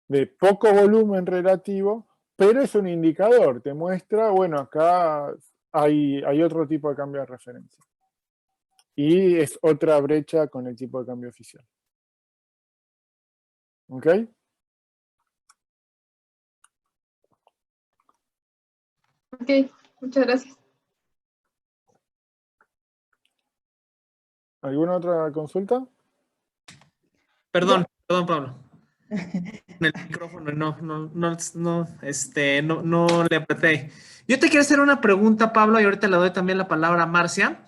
de poco volumen relativo, pero es un indicador, te muestra, bueno, acá hay otro tipo de cambio de referencia. Y es otra brecha con el tipo de cambio oficial. ¿Ok? Ok, muchas gracias. ¿Alguna otra consulta? Perdón, Pablo. El micrófono, no le apreté. Yo te quiero hacer una pregunta, Pablo, y ahorita le doy también la palabra a Marcia.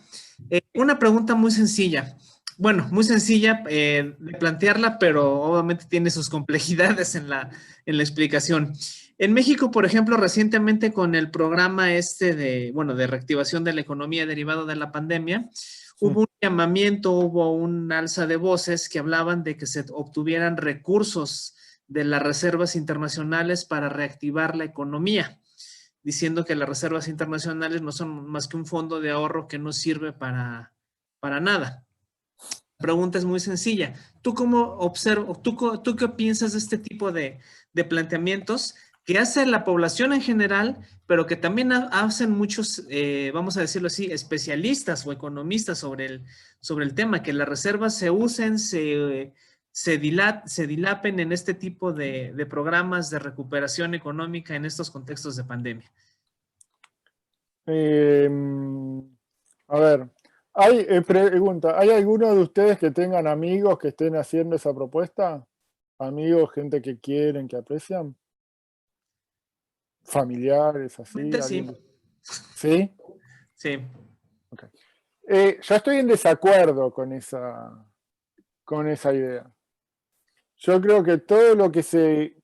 Una pregunta muy sencilla. Bueno, muy sencilla de plantearla, pero obviamente tiene sus complejidades en la explicación. En México, por ejemplo, recientemente con el programa de reactivación de la economía derivado de la pandemia, hubo un llamamiento, hubo un alza de voces que hablaban de que se obtuvieran recursos de las reservas internacionales para reactivar la economía, diciendo que las reservas internacionales no son más que un fondo de ahorro que no sirve para nada. La pregunta es muy sencilla. ¿Tú cómo observas, tú qué piensas de este tipo de planteamientos que hace la población en general, pero que también hacen muchos, vamos a decirlo así, especialistas o economistas sobre el tema, que las reservas se usen, se dilapen en este tipo de programas de recuperación económica en estos contextos de pandemia? A ver, pregunta, ¿hay alguno de ustedes que tengan amigos que estén haciendo esa propuesta? ¿Amigos, gente que quieren, que aprecian? ¿Familiares, así? Sí. ¿Sí? Sí. Okay. Yo estoy en desacuerdo con esa idea. Yo creo que todo lo que se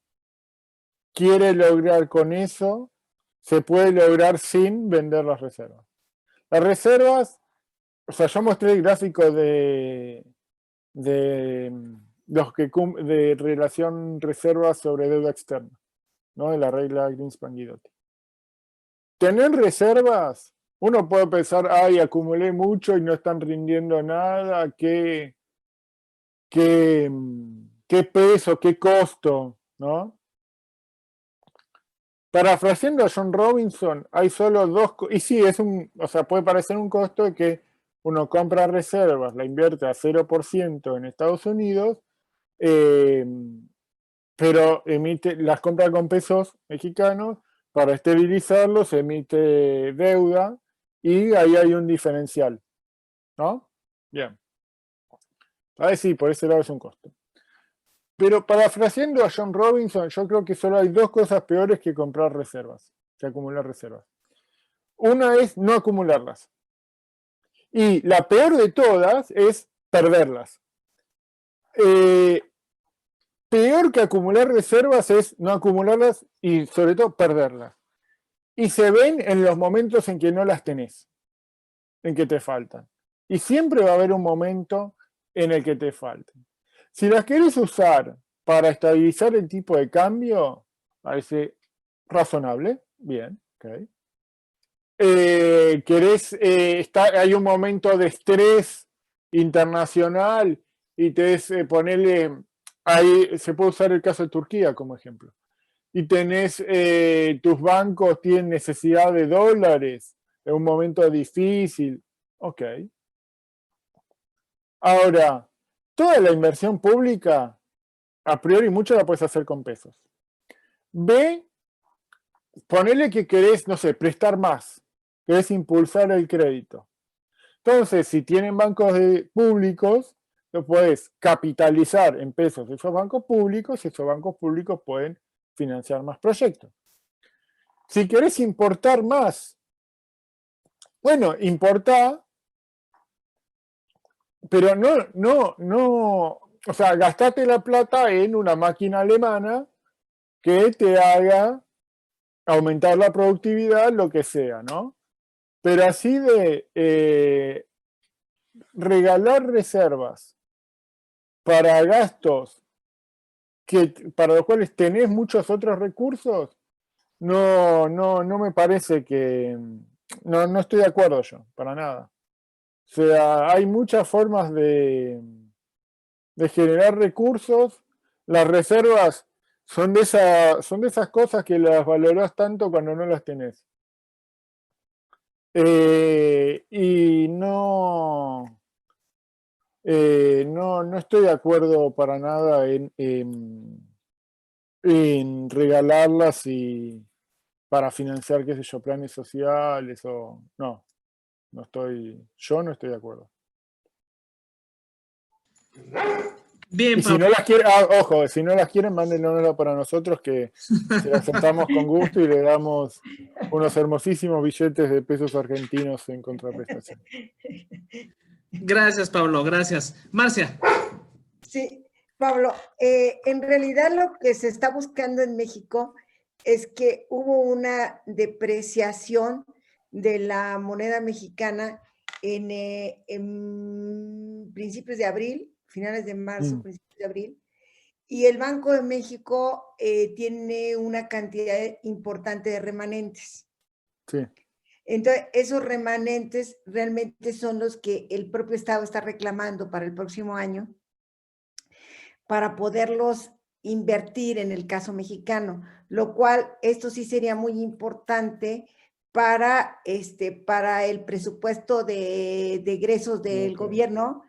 quiere lograr con eso se puede lograr sin vender las reservas. Las reservas, o sea, yo mostré el gráfico de relación reservas sobre deuda externa, ¿no? De la regla Greenspan-Guidotti. Tener reservas, uno puede pensar, ay, acumulé mucho y no están rindiendo nada, qué peso, qué costo, ¿no? Parafraseando a John Robinson, hay solo dos, y sí, o sea, puede parecer un costo de que uno compra reservas, la invierte a 0% en Estados Unidos, pero las compra con pesos mexicanos, para estabilizarlos emite deuda y ahí hay un diferencial, ¿no? Bien. Sí, por ese lado es un costo. Pero parafraseando a John Robinson, yo creo que solo hay dos cosas peores que comprar reservas, que acumular reservas. Una es no acumularlas. Y la peor de todas es perderlas. Peor que acumular reservas es no acumularlas y sobre todo perderlas. Y se ven en los momentos en que no las tenés, en que te faltan. Y siempre va a haber un momento en el que te falten. Si las querés usar para estabilizar el tipo de cambio, parece razonable, bien, ok. Hay un momento de estrés internacional y ponerle, ahí se puede usar el caso de Turquía como ejemplo, y tus bancos tienen necesidad de dólares en un momento difícil, ok. Ahora, toda la inversión pública, a priori mucho la puedes hacer con pesos. Ponele que querés, no sé, prestar más, querés impulsar el crédito. Entonces, si tienen bancos públicos, lo puedes capitalizar en pesos de esos bancos públicos y esos bancos públicos pueden financiar más proyectos. Si querés importar más, bueno, importá, pero o sea, gastate la plata en una máquina alemana que te haga aumentar la productividad, lo que sea, ¿no? Pero así regalar reservas para gastos para los cuales tenés muchos otros recursos, no me parece que... No estoy de acuerdo yo, para nada. O sea, hay muchas formas de generar recursos. Las reservas son de esas cosas que las valorás tanto cuando no las tenés. Y no estoy de acuerdo para nada en regalarlas para financiar, qué sé yo, planes sociales o... yo no estoy de acuerdo. Bien, Y si Pablo. no las quieren, ojo, si no las quieren, mándenlas para nosotros, que se las aceptamos con gusto y le damos unos hermosísimos billetes de pesos argentinos en contraprestación. Gracias, Pablo, gracias. Marcia. Sí, Pablo, en realidad lo que se está buscando en México es que hubo una depreciación de la moneda mexicana en principios de abril, finales de marzo, principios de abril, y el Banco de México tiene una cantidad importante de remanentes. Sí. Entonces, esos remanentes realmente son los que el propio Estado está reclamando para el próximo año, para poderlos invertir en el caso mexicano, lo cual esto sí sería muy importante para el presupuesto de egresos del gobierno.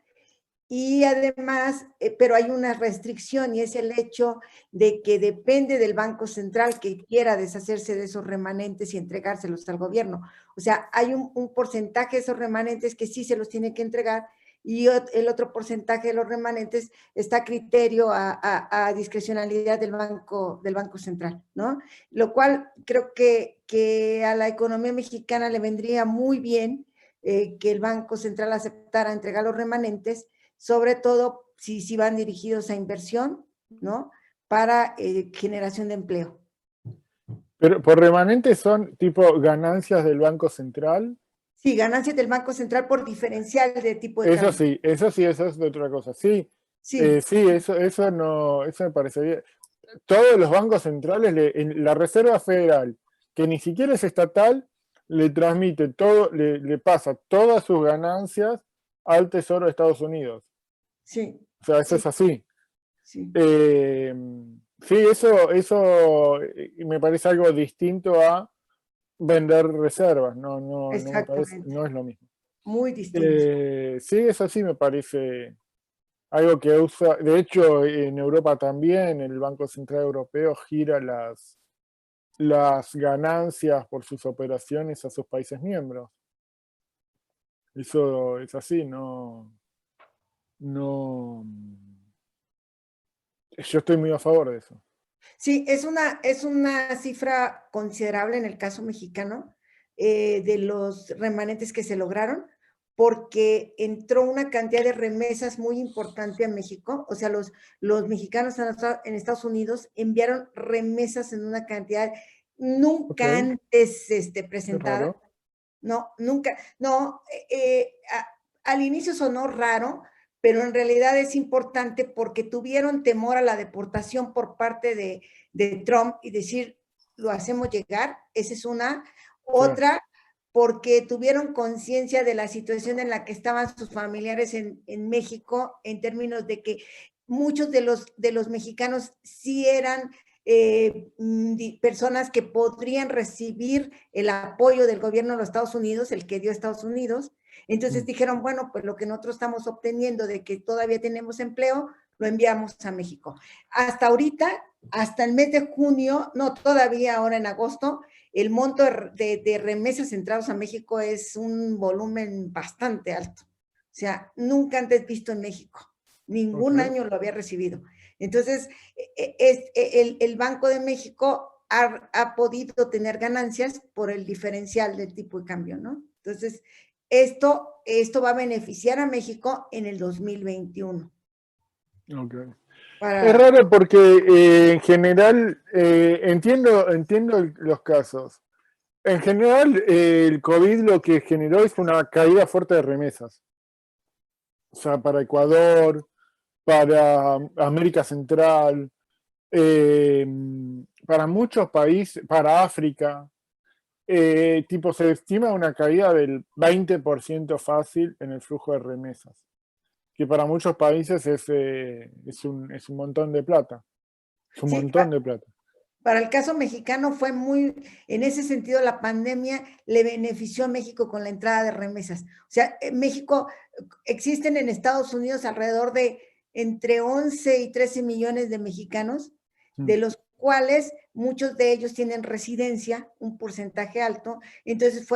Y además, pero hay una restricción, y es el hecho de que depende del Banco Central que quiera deshacerse de esos remanentes y entregárselos al gobierno. O sea, hay un porcentaje de esos remanentes que sí se los tiene que entregar, y el otro porcentaje de los remanentes está a criterio, a discrecionalidad del Banco Central, ¿no? Lo cual creo que a la economía mexicana le vendría muy bien que el Banco Central aceptara entregar los remanentes, sobre todo si van dirigidos a inversión, ¿no? Para generación de empleo. Pero por remanentes son tipo ganancias del Banco Central. Sí, ganancias del Banco Central por diferencial de tipo de Eso cambio. sí, eso es otra cosa. Sí, Sí, sí, eso me parece bien. Todos los bancos centrales, la Reserva Federal, que ni siquiera es estatal, le transmite todo, le pasa todas sus ganancias al Tesoro de Estados Unidos. sí. O sea, eso Sí, es así. sí. Sí, eso me parece algo distinto a vender reservas. No me parece, Exactamente. no es lo mismo. Muy distinto. Sí, eso sí me parece algo que usa. De hecho, en Europa también, el Banco Central Europeo gira las ganancias por sus operaciones a sus países miembros. Eso es así, no. Yo estoy muy a favor de eso. Sí, es una cifra considerable en el caso mexicano, de los remanentes que se lograron, porque entró una cantidad de remesas muy importante a México. O sea, los mexicanos en Estados Unidos enviaron remesas en una cantidad nunca antes presentada. No, nunca, no, al inicio sonó raro, pero en realidad es importante porque tuvieron temor a la deportación por parte de Trump y decir, lo hacemos llegar. Esa es una. Otra, porque tuvieron conciencia de la situación en la que estaban sus familiares en México, en términos de que muchos de los mexicanos sí eran personas que podrían recibir el apoyo del gobierno de los Estados Unidos, el que dio Estados Unidos. Entonces dijeron, bueno, pues lo que nosotros estamos obteniendo de que todavía tenemos empleo, lo enviamos a México. Hasta ahorita, hasta el mes de junio, no, todavía ahora en agosto, el monto de remesas entrados a México es un volumen bastante alto. O sea, nunca antes visto en México. Ningún año lo había recibido. Entonces, el Banco de México ha podido tener ganancias por el diferencial del tipo de cambio, ¿no? Entonces, esto va a beneficiar a México en el 2021. Okay. Es raro porque en general, entiendo los casos. En general, el COVID lo que generó es una caída fuerte de remesas. o sea, para Ecuador, para América Central, para muchos países, para África. Tipo, se estima una caída del 20% fácil en el flujo de remesas, que para muchos países es un montón de plata. Es un Sí, montón de plata. para el caso mexicano fue muy, en ese sentido, la pandemia le benefició a México con la entrada de remesas. O sea, en México existen en Estados Unidos alrededor de entre 11 y 13 millones de mexicanos, de los cuales muchos de ellos tienen residencia, un porcentaje alto, entonces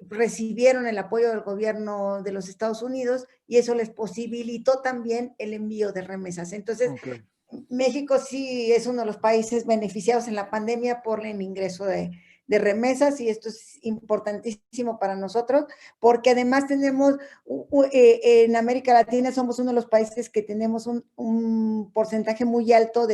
recibieron el apoyo del gobierno de los Estados Unidos y eso les posibilitó también el envío de remesas. Entonces, Okay. México sí es uno de los países beneficiados en la pandemia por el ingreso de remesas y esto es importantísimo para nosotros porque además tenemos, en América Latina somos uno de los países que tenemos un porcentaje muy alto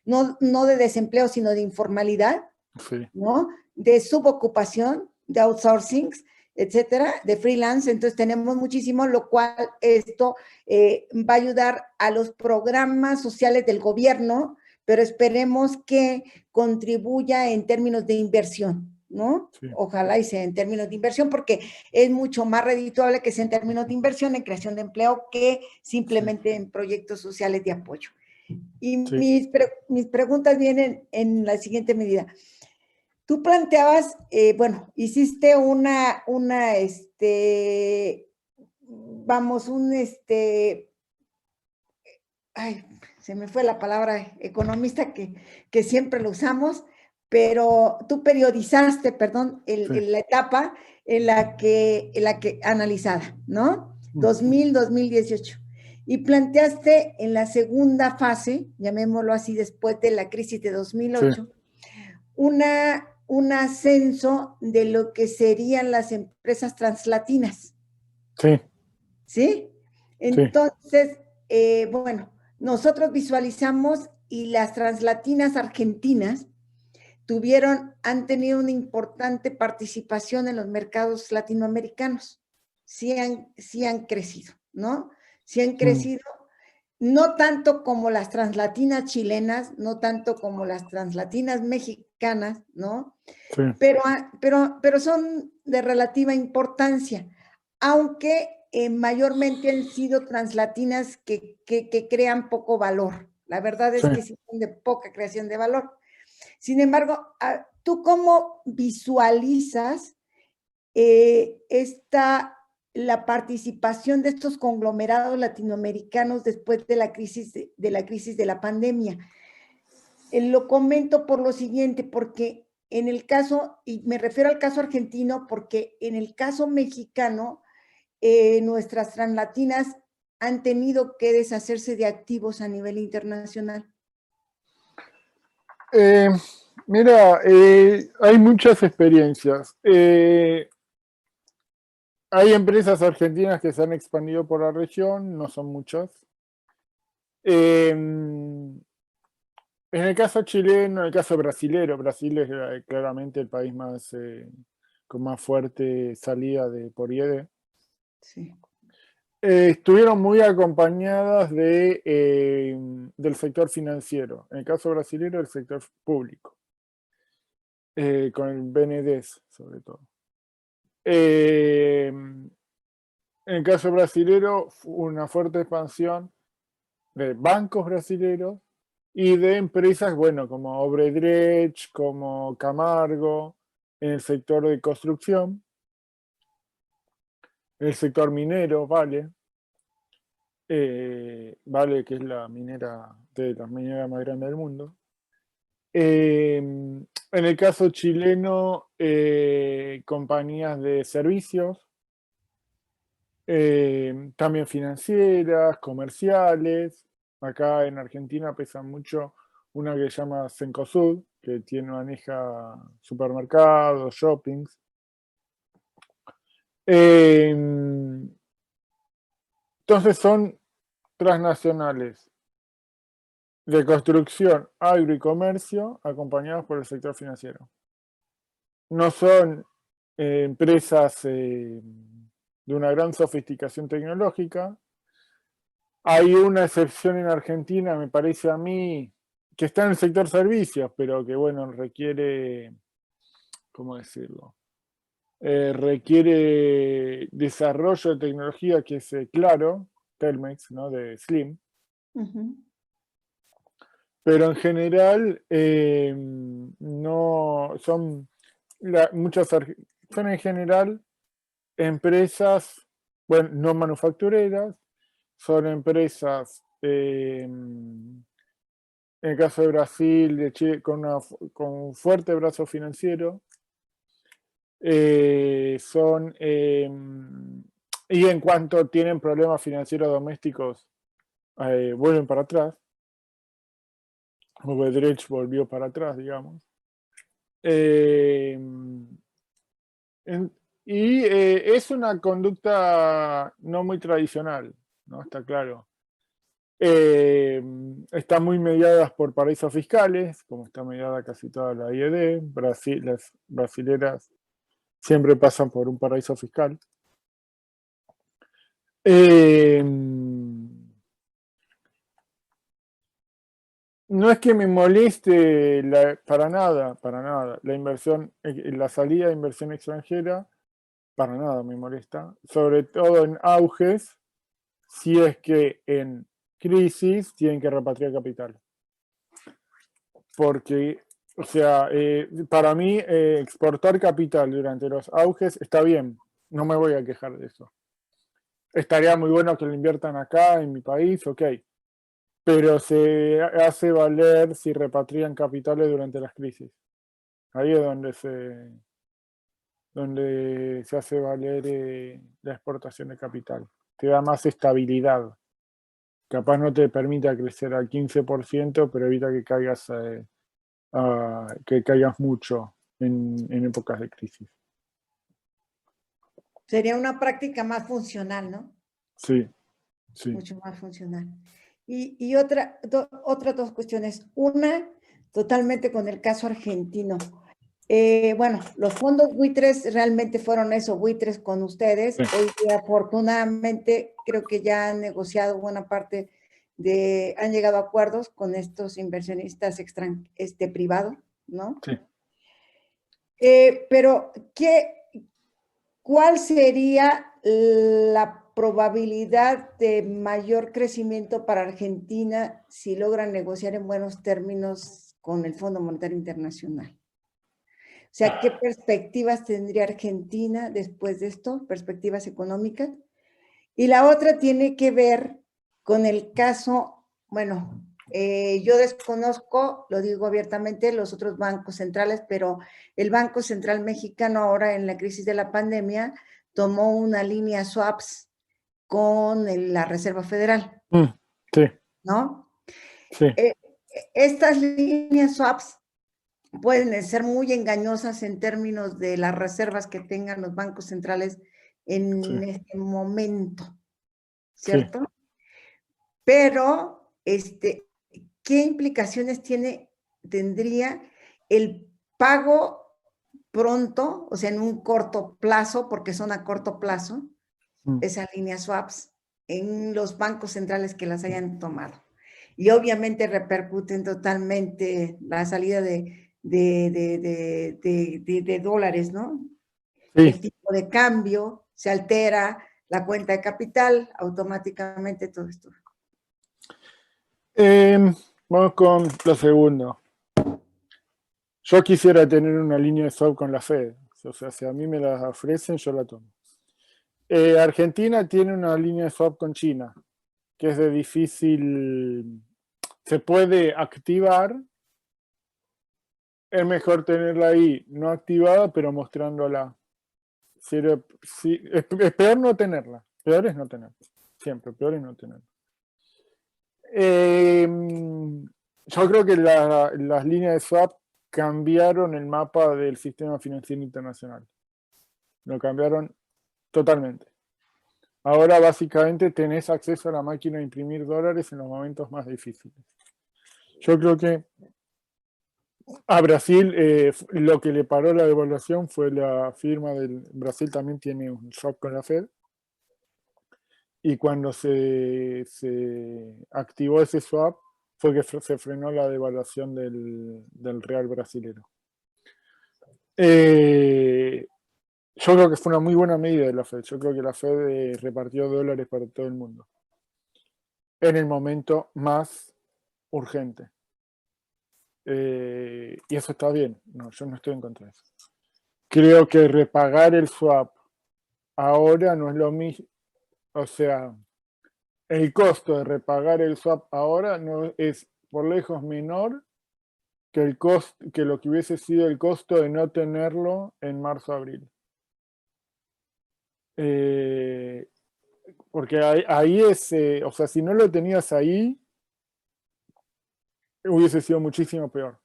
no de desempleo, sino de informalidad, Sí. ¿no? De subocupación, de outsourcing, etcétera, de freelance. Entonces tenemos muchísimo, lo cual esto va a ayudar a los programas sociales del gobierno, pero esperemos que contribuya en términos de inversión, ¿no? Sí. Ojalá y sea en términos de inversión, porque es mucho más redituable que sea en términos de inversión, en creación de empleo, que simplemente en proyectos sociales de apoyo. Y Sí. mis preguntas vienen en la siguiente medida. Tú planteabas, bueno, hiciste ay, se me fue la palabra economista que siempre lo usamos, pero tú periodizaste, perdón, Sí. la etapa en la que analizada, ¿no? 2018. Y planteaste en la segunda fase, llamémoslo así, después de la crisis de 2008, sí, un ascenso de lo que serían las empresas translatinas. Sí. ¿Sí? Entonces, bueno, nosotros visualizamos y las translatinas argentinas han tenido una importante participación en los mercados latinoamericanos. Sí han crecido, ¿no? Sí han crecido, no tanto como las translatinas chilenas, no tanto como las translatinas mexicanas, ¿no? Sí. Pero son de relativa importancia, aunque mayormente han sido translatinas que crean poco valor. La verdad es que sí son de poca creación de valor. Sin embargo, ¿tú cómo visualizas la participación de estos conglomerados latinoamericanos después de la crisis de la pandemia? Lo comento por lo siguiente, porque en el caso, y me refiero al caso argentino, porque en el caso mexicano, nuestras translatinas han tenido que deshacerse de activos a nivel internacional. Mira, hay muchas experiencias. Hay empresas argentinas que se han expandido por la región, no son muchas. En el caso chileno, en el caso brasilero, Brasil es claramente el país con más fuerte salida por IED. Sí. Estuvieron muy acompañadas del sector financiero, en el caso brasilero, el sector público, con el BNDES sobre todo. En el caso brasilero, una fuerte expansión de bancos brasileros y de empresas, bueno, como Obredrecht, como Camargo, en el sector de construcción, en el sector minero, Vale. Vale, que es la minera de las mineras más grandes del mundo. En el caso chileno, compañías de servicios, también financieras, comerciales. Acá en Argentina pesan mucho una que se llama Cencosud, que maneja supermercados, shoppings. Entonces son transnacionales de construcción, agro y comercio, acompañados por el sector financiero. No son empresas de una gran sofisticación tecnológica. Hay una excepción en Argentina, me parece a mí, que está en el sector servicios, pero que, bueno, requiere, ¿cómo decirlo? Requiere desarrollo de tecnología, que es Claro, Telmex, ¿no? De Slim. Pero en general, no son muchas, son en general empresas, bueno, no manufactureras, son empresas, en el caso de Brasil, de Chile, con un fuerte brazo financiero, y en cuanto tienen problemas financieros domésticos, vuelven para atrás. Obedrech volvió para atrás, digamos. Es una conducta no muy tradicional, ¿no? Está claro. Están muy mediadas por paraísos fiscales, como está mediada casi toda la IED. Las brasileras siempre pasan por un paraíso fiscal. No es que me moleste para nada, la inversión, la salida de inversión extranjera, para nada me molesta, sobre todo en auges, si es que en crisis tienen que repatriar capital. Porque, o sea, para mí exportar capital durante los auges está bien, no me voy a quejar de eso. Estaría muy bueno que lo inviertan acá, en mi país, ok. Pero se hace valer si repatrian capitales durante las crisis. Ahí es donde se hace valer la exportación de capital. Te da más estabilidad. Capaz no te permita crecer al 15%, pero evita que caigas mucho en épocas de crisis. Sería una práctica más funcional, ¿no? Sí, sí. Mucho más funcional. Y otras dos cuestiones. Una, totalmente con el caso argentino. Bueno, los fondos buitres realmente fueron eso, buitres con ustedes. Sí. Hoy afortunadamente creo que ya han negociado buena parte han llegado a acuerdos con estos inversionistas privados, ¿no? Sí. Pero, ¿cuál sería la probabilidad de mayor crecimiento para Argentina si logran negociar en buenos términos con el Fondo Monetario Internacional? O sea, ¿qué perspectivas tendría Argentina después de esto? Perspectivas económicas. Y la otra tiene que ver con el caso, bueno, yo desconozco, lo digo abiertamente, los otros bancos centrales, pero el Banco Central Mexicano ahora en la crisis de la pandemia tomó una línea swaps con la Reserva Federal, Sí. ¿no? Sí. Estas líneas swaps pueden ser muy engañosas en términos de las reservas que tengan los bancos centrales en este momento, ¿cierto? Sí. Pero, ¿qué implicaciones tendría el pago pronto, o sea, en un corto plazo, porque son a corto plazo, esas líneas swaps en los bancos centrales que las hayan tomado? Y obviamente repercuten totalmente la salida de dólares, ¿no? Sí. El tipo de cambio se altera, la cuenta de capital, automáticamente todo esto. Vamos con lo segundo. Yo quisiera tener una línea de swap con la Fed. O sea, si a mí me la ofrecen, yo la tomo. Argentina tiene una línea de swap con China, que es de difícil... Se puede activar. Es mejor tenerla ahí, no activada, pero mostrándola. Es peor no tenerla. Peor es no tenerla. Siempre, peor es no tenerla. Yo creo que las líneas de swap cambiaron el mapa del sistema financiero internacional. Lo cambiaron totalmente. Ahora básicamente tenés acceso a la máquina de imprimir dólares en los momentos más difíciles. Yo creo que a Brasil lo que le paró la devaluación fue la firma del... Brasil también tiene un swap con la Fed. y cuando se activó ese swap fue que se frenó la devaluación del real brasilero. Yo creo que fue una muy buena medida de la Fed. Yo creo que la Fed repartió dólares para todo el mundo en el momento más urgente. Y eso está bien. No, yo no estoy en contra de eso. Creo que repagar el swap ahora no es lo mismo. O sea, el costo de repagar el swap ahora no es por lejos menor que el costo, que lo que hubiese sido el costo de no tenerlo en marzo-abril. Porque ahí es, o sea, si no lo tenías ahí, hubiese sido muchísimo peor.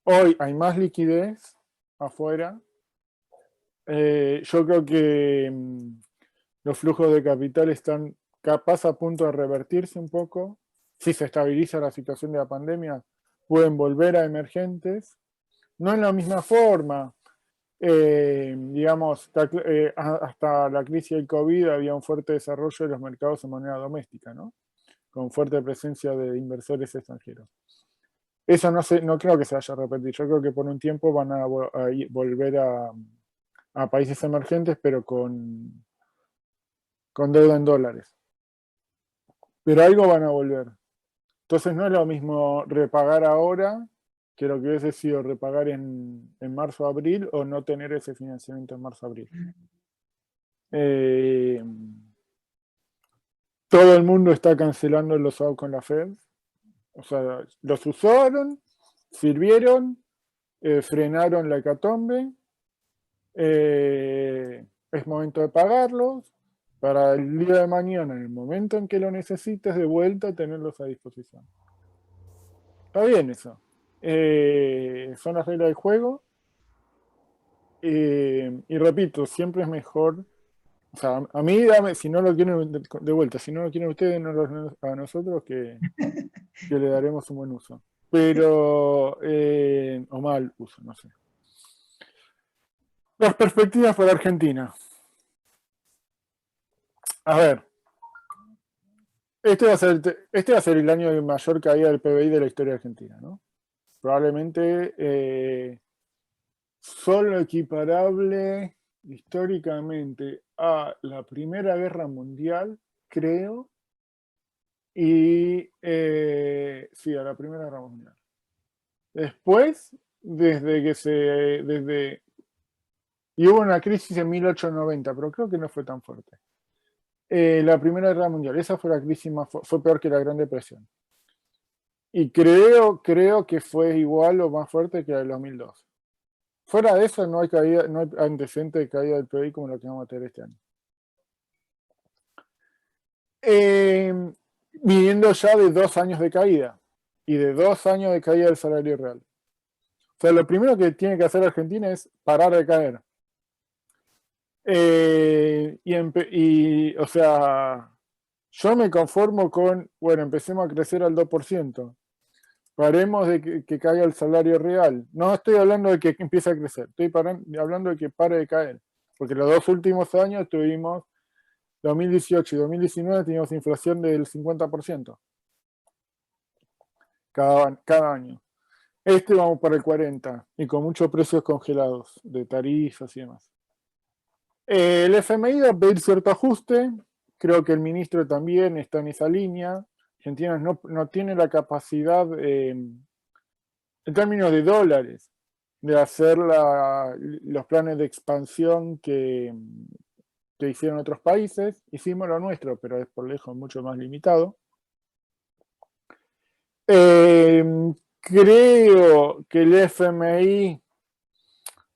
Hoy hay más liquidez afuera. Yo creo que los flujos de capital están capaz a punto de revertirse un poco. Si se estabiliza la situación de la pandemia, pueden volver a emergentes. No en la misma forma. Digamos, hasta la crisis del COVID había un fuerte desarrollo de los mercados en moneda doméstica, ¿no? Con fuerte presencia de inversores extranjeros. Eso no creo que se vaya a repetir. Yo creo que por un tiempo van a volver a países emergentes, pero con deuda en dólares. Pero algo van a volver. Entonces no es lo mismo repagar ahora que lo que hubiese sido repagar en marzo o abril o no tener ese financiamiento en marzo o abril. Todo el mundo está cancelando los swaps con la Fed. O sea, los usaron, sirvieron, frenaron la hecatombe. Es momento de pagarlos para el día de mañana, en el momento en que lo necesites, de vuelta tenerlos a disposición. Está bien eso. Son las reglas del juego. Y repito, siempre es mejor. O sea, a mí, si no lo quieren de vuelta, si no lo quieren ustedes, a nosotros, que le daremos un buen uso. Pero, o mal uso, no sé. Las perspectivas para Argentina. A ver, este va a ser el año de mayor caída del PBI de la historia argentina, ¿no? Probablemente solo equiparable históricamente a la Primera Guerra Mundial, creo, y sí, a la Primera Guerra Mundial. Después, y hubo una crisis en 1890, pero creo que no fue tan fuerte. La Primera Guerra Mundial, esa fue la crisis fue peor que la Gran Depresión. Y creo que fue igual o más fuerte que la del 2002. Fuera de eso, no hay antecedente de caída del PBI como lo que vamos a tener este año. Viniendo ya de 2 años de caída y de 2 años de caída del salario real. O sea, lo primero que tiene que hacer Argentina es parar de caer. O sea, yo me conformo con, bueno, empecemos a crecer al 2%. Paremos de que caiga el salario real. No estoy hablando de que empiece a crecer, estoy hablando de que pare de caer. Porque los 2 últimos años tuvimos, 2018 y 2019, teníamos inflación del 50%. Cada año. Vamos para el 40%, y con muchos precios congelados, de tarifas y demás. El FMI va a pedir cierto ajuste, creo que el ministro también está en esa línea. Argentina no tiene la capacidad, en términos de dólares, de hacer los planes de expansión que hicieron otros países. Hicimos lo nuestro, pero es por lejos mucho más limitado. Creo que el FMI,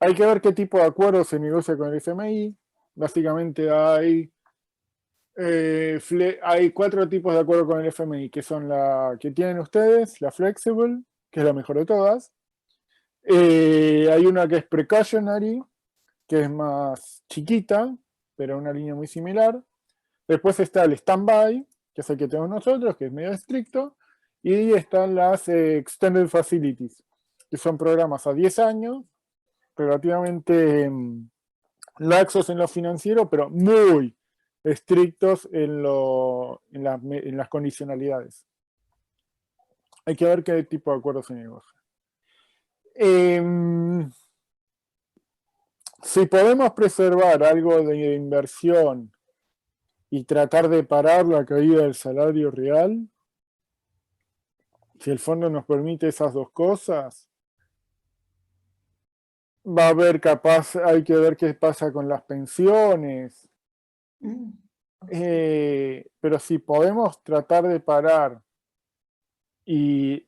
hay que ver qué tipo de acuerdo se negocia con el FMI. Básicamente hay 4 tipos de acuerdo con el FMI, que son la que tienen ustedes, la Flexible, que es la mejor de todas. Hay una que es Precautionary, que es más chiquita, pero una línea muy similar. Después está el Standby, que es el que tenemos nosotros, que es medio estricto. Y están las Extended Facilities, que son programas a 10 años, relativamente laxos en lo financiero, pero muy, estrictos en las condicionalidades. Hay que ver qué tipo de acuerdos se negocia. Si podemos preservar algo de inversión y tratar de parar la caída del salario real, si el fondo nos permite esas dos cosas, va a haber hay que ver qué pasa con las pensiones. Pero si podemos tratar de parar y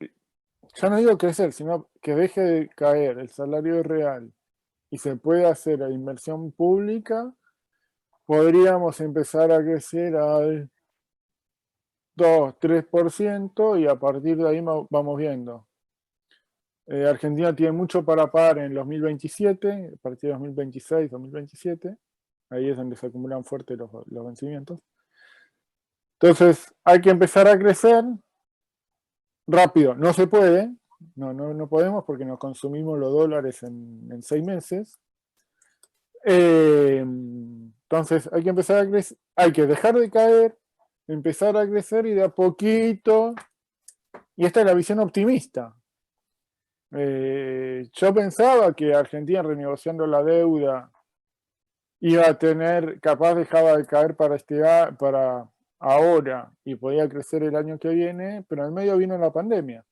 ya no digo crecer, sino que deje de caer el salario real y se puede hacer la inversión pública, podríamos empezar a crecer al 2-3% y a partir de ahí vamos viendo. Argentina tiene mucho para pagar en 2027, a partir de 2026, 2027, ahí es donde se acumulan fuerte los vencimientos. Entonces hay que empezar a crecer rápido, no se puede, no podemos porque nos consumimos los dólares en 6 meses. Entonces hay que empezar a crecer, hay que dejar de caer, empezar a crecer y de a poquito, y esta es la visión optimista. Yo pensaba que Argentina renegociando la deuda iba a tener, capaz dejaba de caer para ahora y podía crecer el año que viene, pero en el medio vino la pandemia.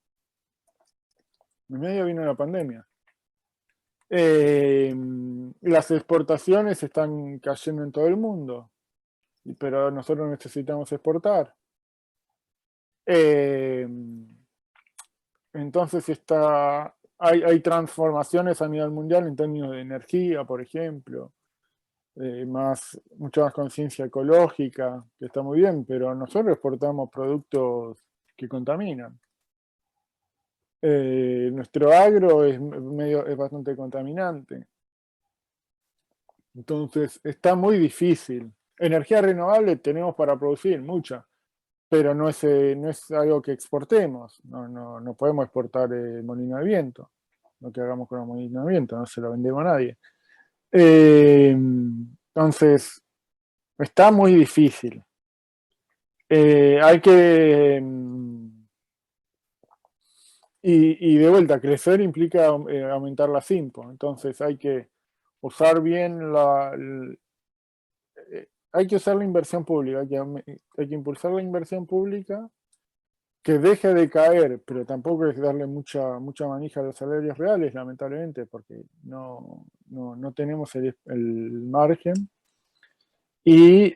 Las exportaciones están cayendo en todo el mundo, pero nosotros necesitamos exportar. Entonces hay transformaciones a nivel mundial en términos de energía, por ejemplo, mucha más conciencia ecológica, que está muy bien, pero nosotros exportamos productos que contaminan. Nuestro agro es bastante contaminante. Entonces está muy difícil. Energía renovable tenemos para producir mucha, pero no es algo que exportemos. No podemos exportar molino de viento. Lo que hagamos con el molino de viento, no se lo vendemos a nadie. Entonces, está muy difícil. Hay que... Y de vuelta, crecer implica aumentar la SIMPO. Entonces hay que usar bien hay que usar la inversión pública, hay que impulsar la inversión pública, que deje de caer, pero tampoco es darle mucha manija a los salarios reales, lamentablemente, porque no tenemos el margen. Y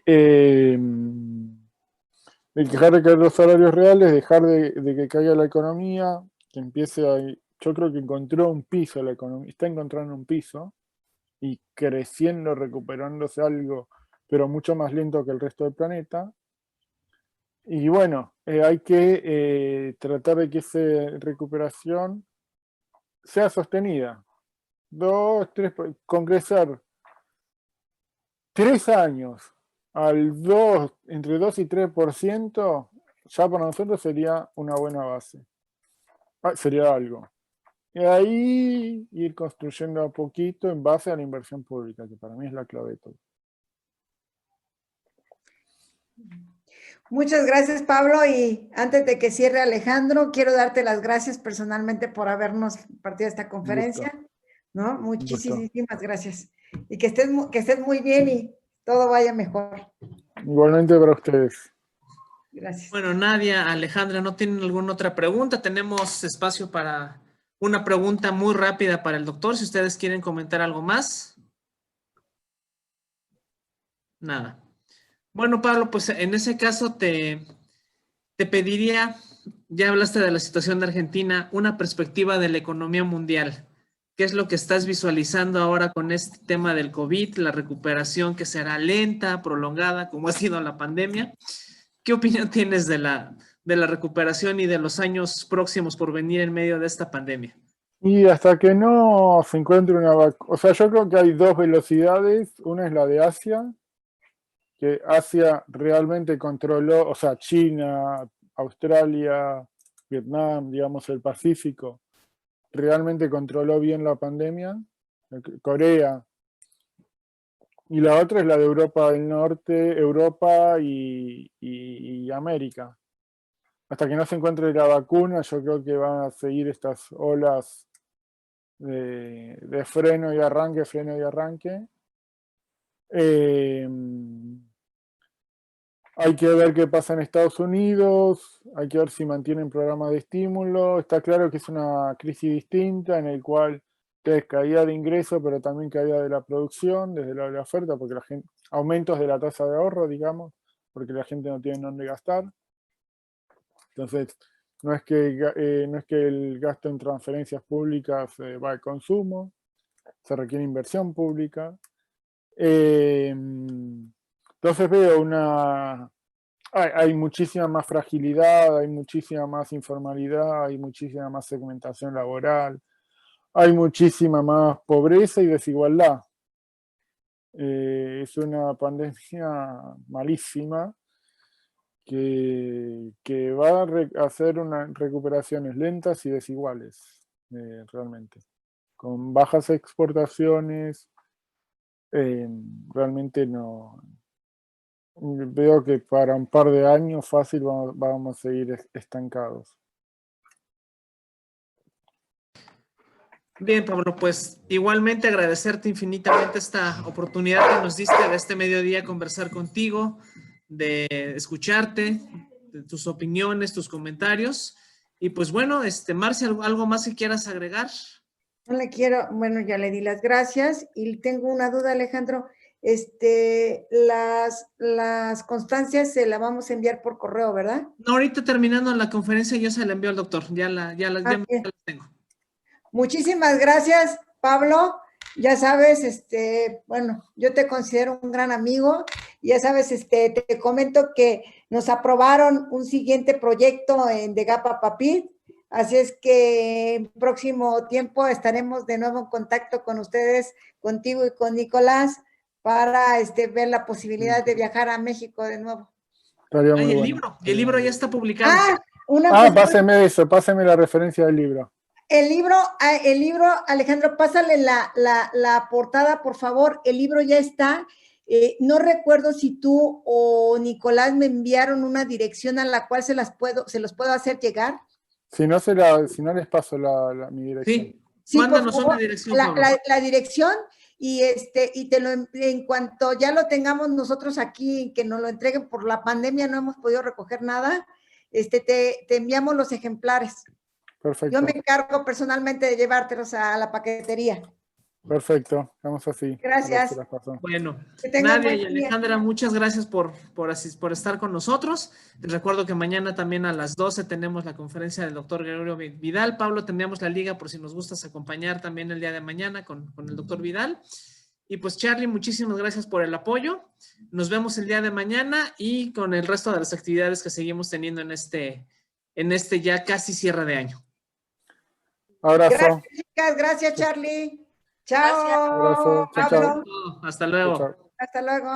dejar de caer los salarios reales, dejar de que caiga la economía, que empiece a... Yo creo que encontró un piso la economía, está encontrando un piso y creciendo, recuperándose algo, pero mucho más lento que el resto del planeta. Y bueno, hay que tratar de que esa recuperación sea sostenida. Congresar 3 años entre 2 y 3%, ya para nosotros sería una buena base. Sería algo. Y ahí ir construyendo a poquito en base a la inversión pública, que para mí es la clave de todo. Muchas gracias, Pablo. Y antes de que cierre Alejandro, quiero darte las gracias personalmente por habernos partido esta conferencia. ¿No? Muchísimas gracias. Y que estés muy bien y todo vaya mejor. Igualmente para ustedes. Gracias. Bueno, Nadia, Alejandra, ¿no tienen alguna otra pregunta? Tenemos espacio para una pregunta muy rápida para el doctor, si ustedes quieren comentar algo más. Nada. Bueno, Pablo, pues en ese caso te pediría, ya hablaste de la situación de Argentina, una perspectiva de la economía mundial. ¿Qué es lo que estás visualizando ahora con este tema del COVID, la recuperación que será lenta, prolongada, como ha sido la pandemia? ¿Qué opinión tienes de la recuperación y de los años próximos por venir en medio de esta pandemia? Y hasta que no se encuentre una vacuna, o sea, yo creo que hay 2 velocidades. Una es la de Asia, que Asia realmente controló, o sea, China, Australia, Vietnam, digamos el Pacífico, realmente controló bien la pandemia. Corea y la otra es la de Europa del Norte, Europa y América. Hasta que no se encuentre la vacuna, yo creo que van a seguir estas olas de freno y arranque, freno y arranque. Hay que ver qué pasa en Estados Unidos, hay que ver si mantienen programas de estímulo. Está claro que es una crisis distinta en el cual es caída de ingresos, pero también caída de la producción, desde la de la oferta, porque la gente, aumentos de la tasa de ahorro, digamos, porque la gente no tiene dónde gastar. Entonces, no es que el gasto en transferencias públicas va al consumo, se requiere inversión pública. Entonces veo hay muchísima más fragilidad, hay muchísima más informalidad, hay muchísima más segmentación laboral, hay muchísima más pobreza y desigualdad. Es una pandemia malísima que va a hacer unas recuperaciones lentas y desiguales, realmente. Con bajas exportaciones, realmente no. Veo que para un par de años fácil vamos a seguir estancados. Bien, Pablo, pues igualmente agradecerte infinitamente esta oportunidad que nos diste de este mediodía conversar contigo, de escucharte, de tus opiniones, tus comentarios. Y pues bueno, Marcia, ¿algo más que quieras agregar? No le quiero, bueno, ya le di las gracias y tengo una duda, Alejandro. Las constancias se las vamos a enviar por correo, ¿verdad? No, ahorita terminando la conferencia yo se la envío al doctor, ya las tengo. Muchísimas gracias, Pablo. Ya sabes, bueno, yo te considero un gran amigo. Ya sabes, te comento que nos aprobaron un siguiente proyecto en Degapa Papit. Así es que en próximo tiempo estaremos de nuevo en contacto con ustedes, contigo y con Nicolás, para ver la posibilidad de viajar a México de nuevo. Estaría muy el bueno. libro ya está publicado. Páseme eso, páseme la referencia del libro. El libro, Alejandro, pásale la portada, por favor. El libro ya está. No recuerdo si tú o Nicolás me enviaron una dirección a la cual se los puedo hacer llegar. Si no les paso mi dirección. Sí, mándanos una dirección. La dirección y en cuanto ya lo tengamos nosotros aquí, que nos lo entreguen por la pandemia, no hemos podido recoger nada, te enviamos los ejemplares. Perfecto. Yo me encargo personalmente de llevártelos a la paquetería. Perfecto, vamos así. Gracias. Bueno, Nadia y Alejandra, muchas gracias por estar con nosotros. Les recuerdo que mañana también a las 12 tenemos la conferencia del doctor Gregorio Vidal. Pablo, tendríamos la liga por si nos gustas acompañar también el día de mañana con el doctor Vidal. Y pues Charlie, muchísimas gracias por el apoyo. Nos vemos el día de mañana y con el resto de las actividades que seguimos teniendo en este ya casi cierre de año. Abrazo. Gracias, chicas. Gracias, Charlie. Chao. Abrazo. Pablo. Hasta luego. Chao. Hasta luego.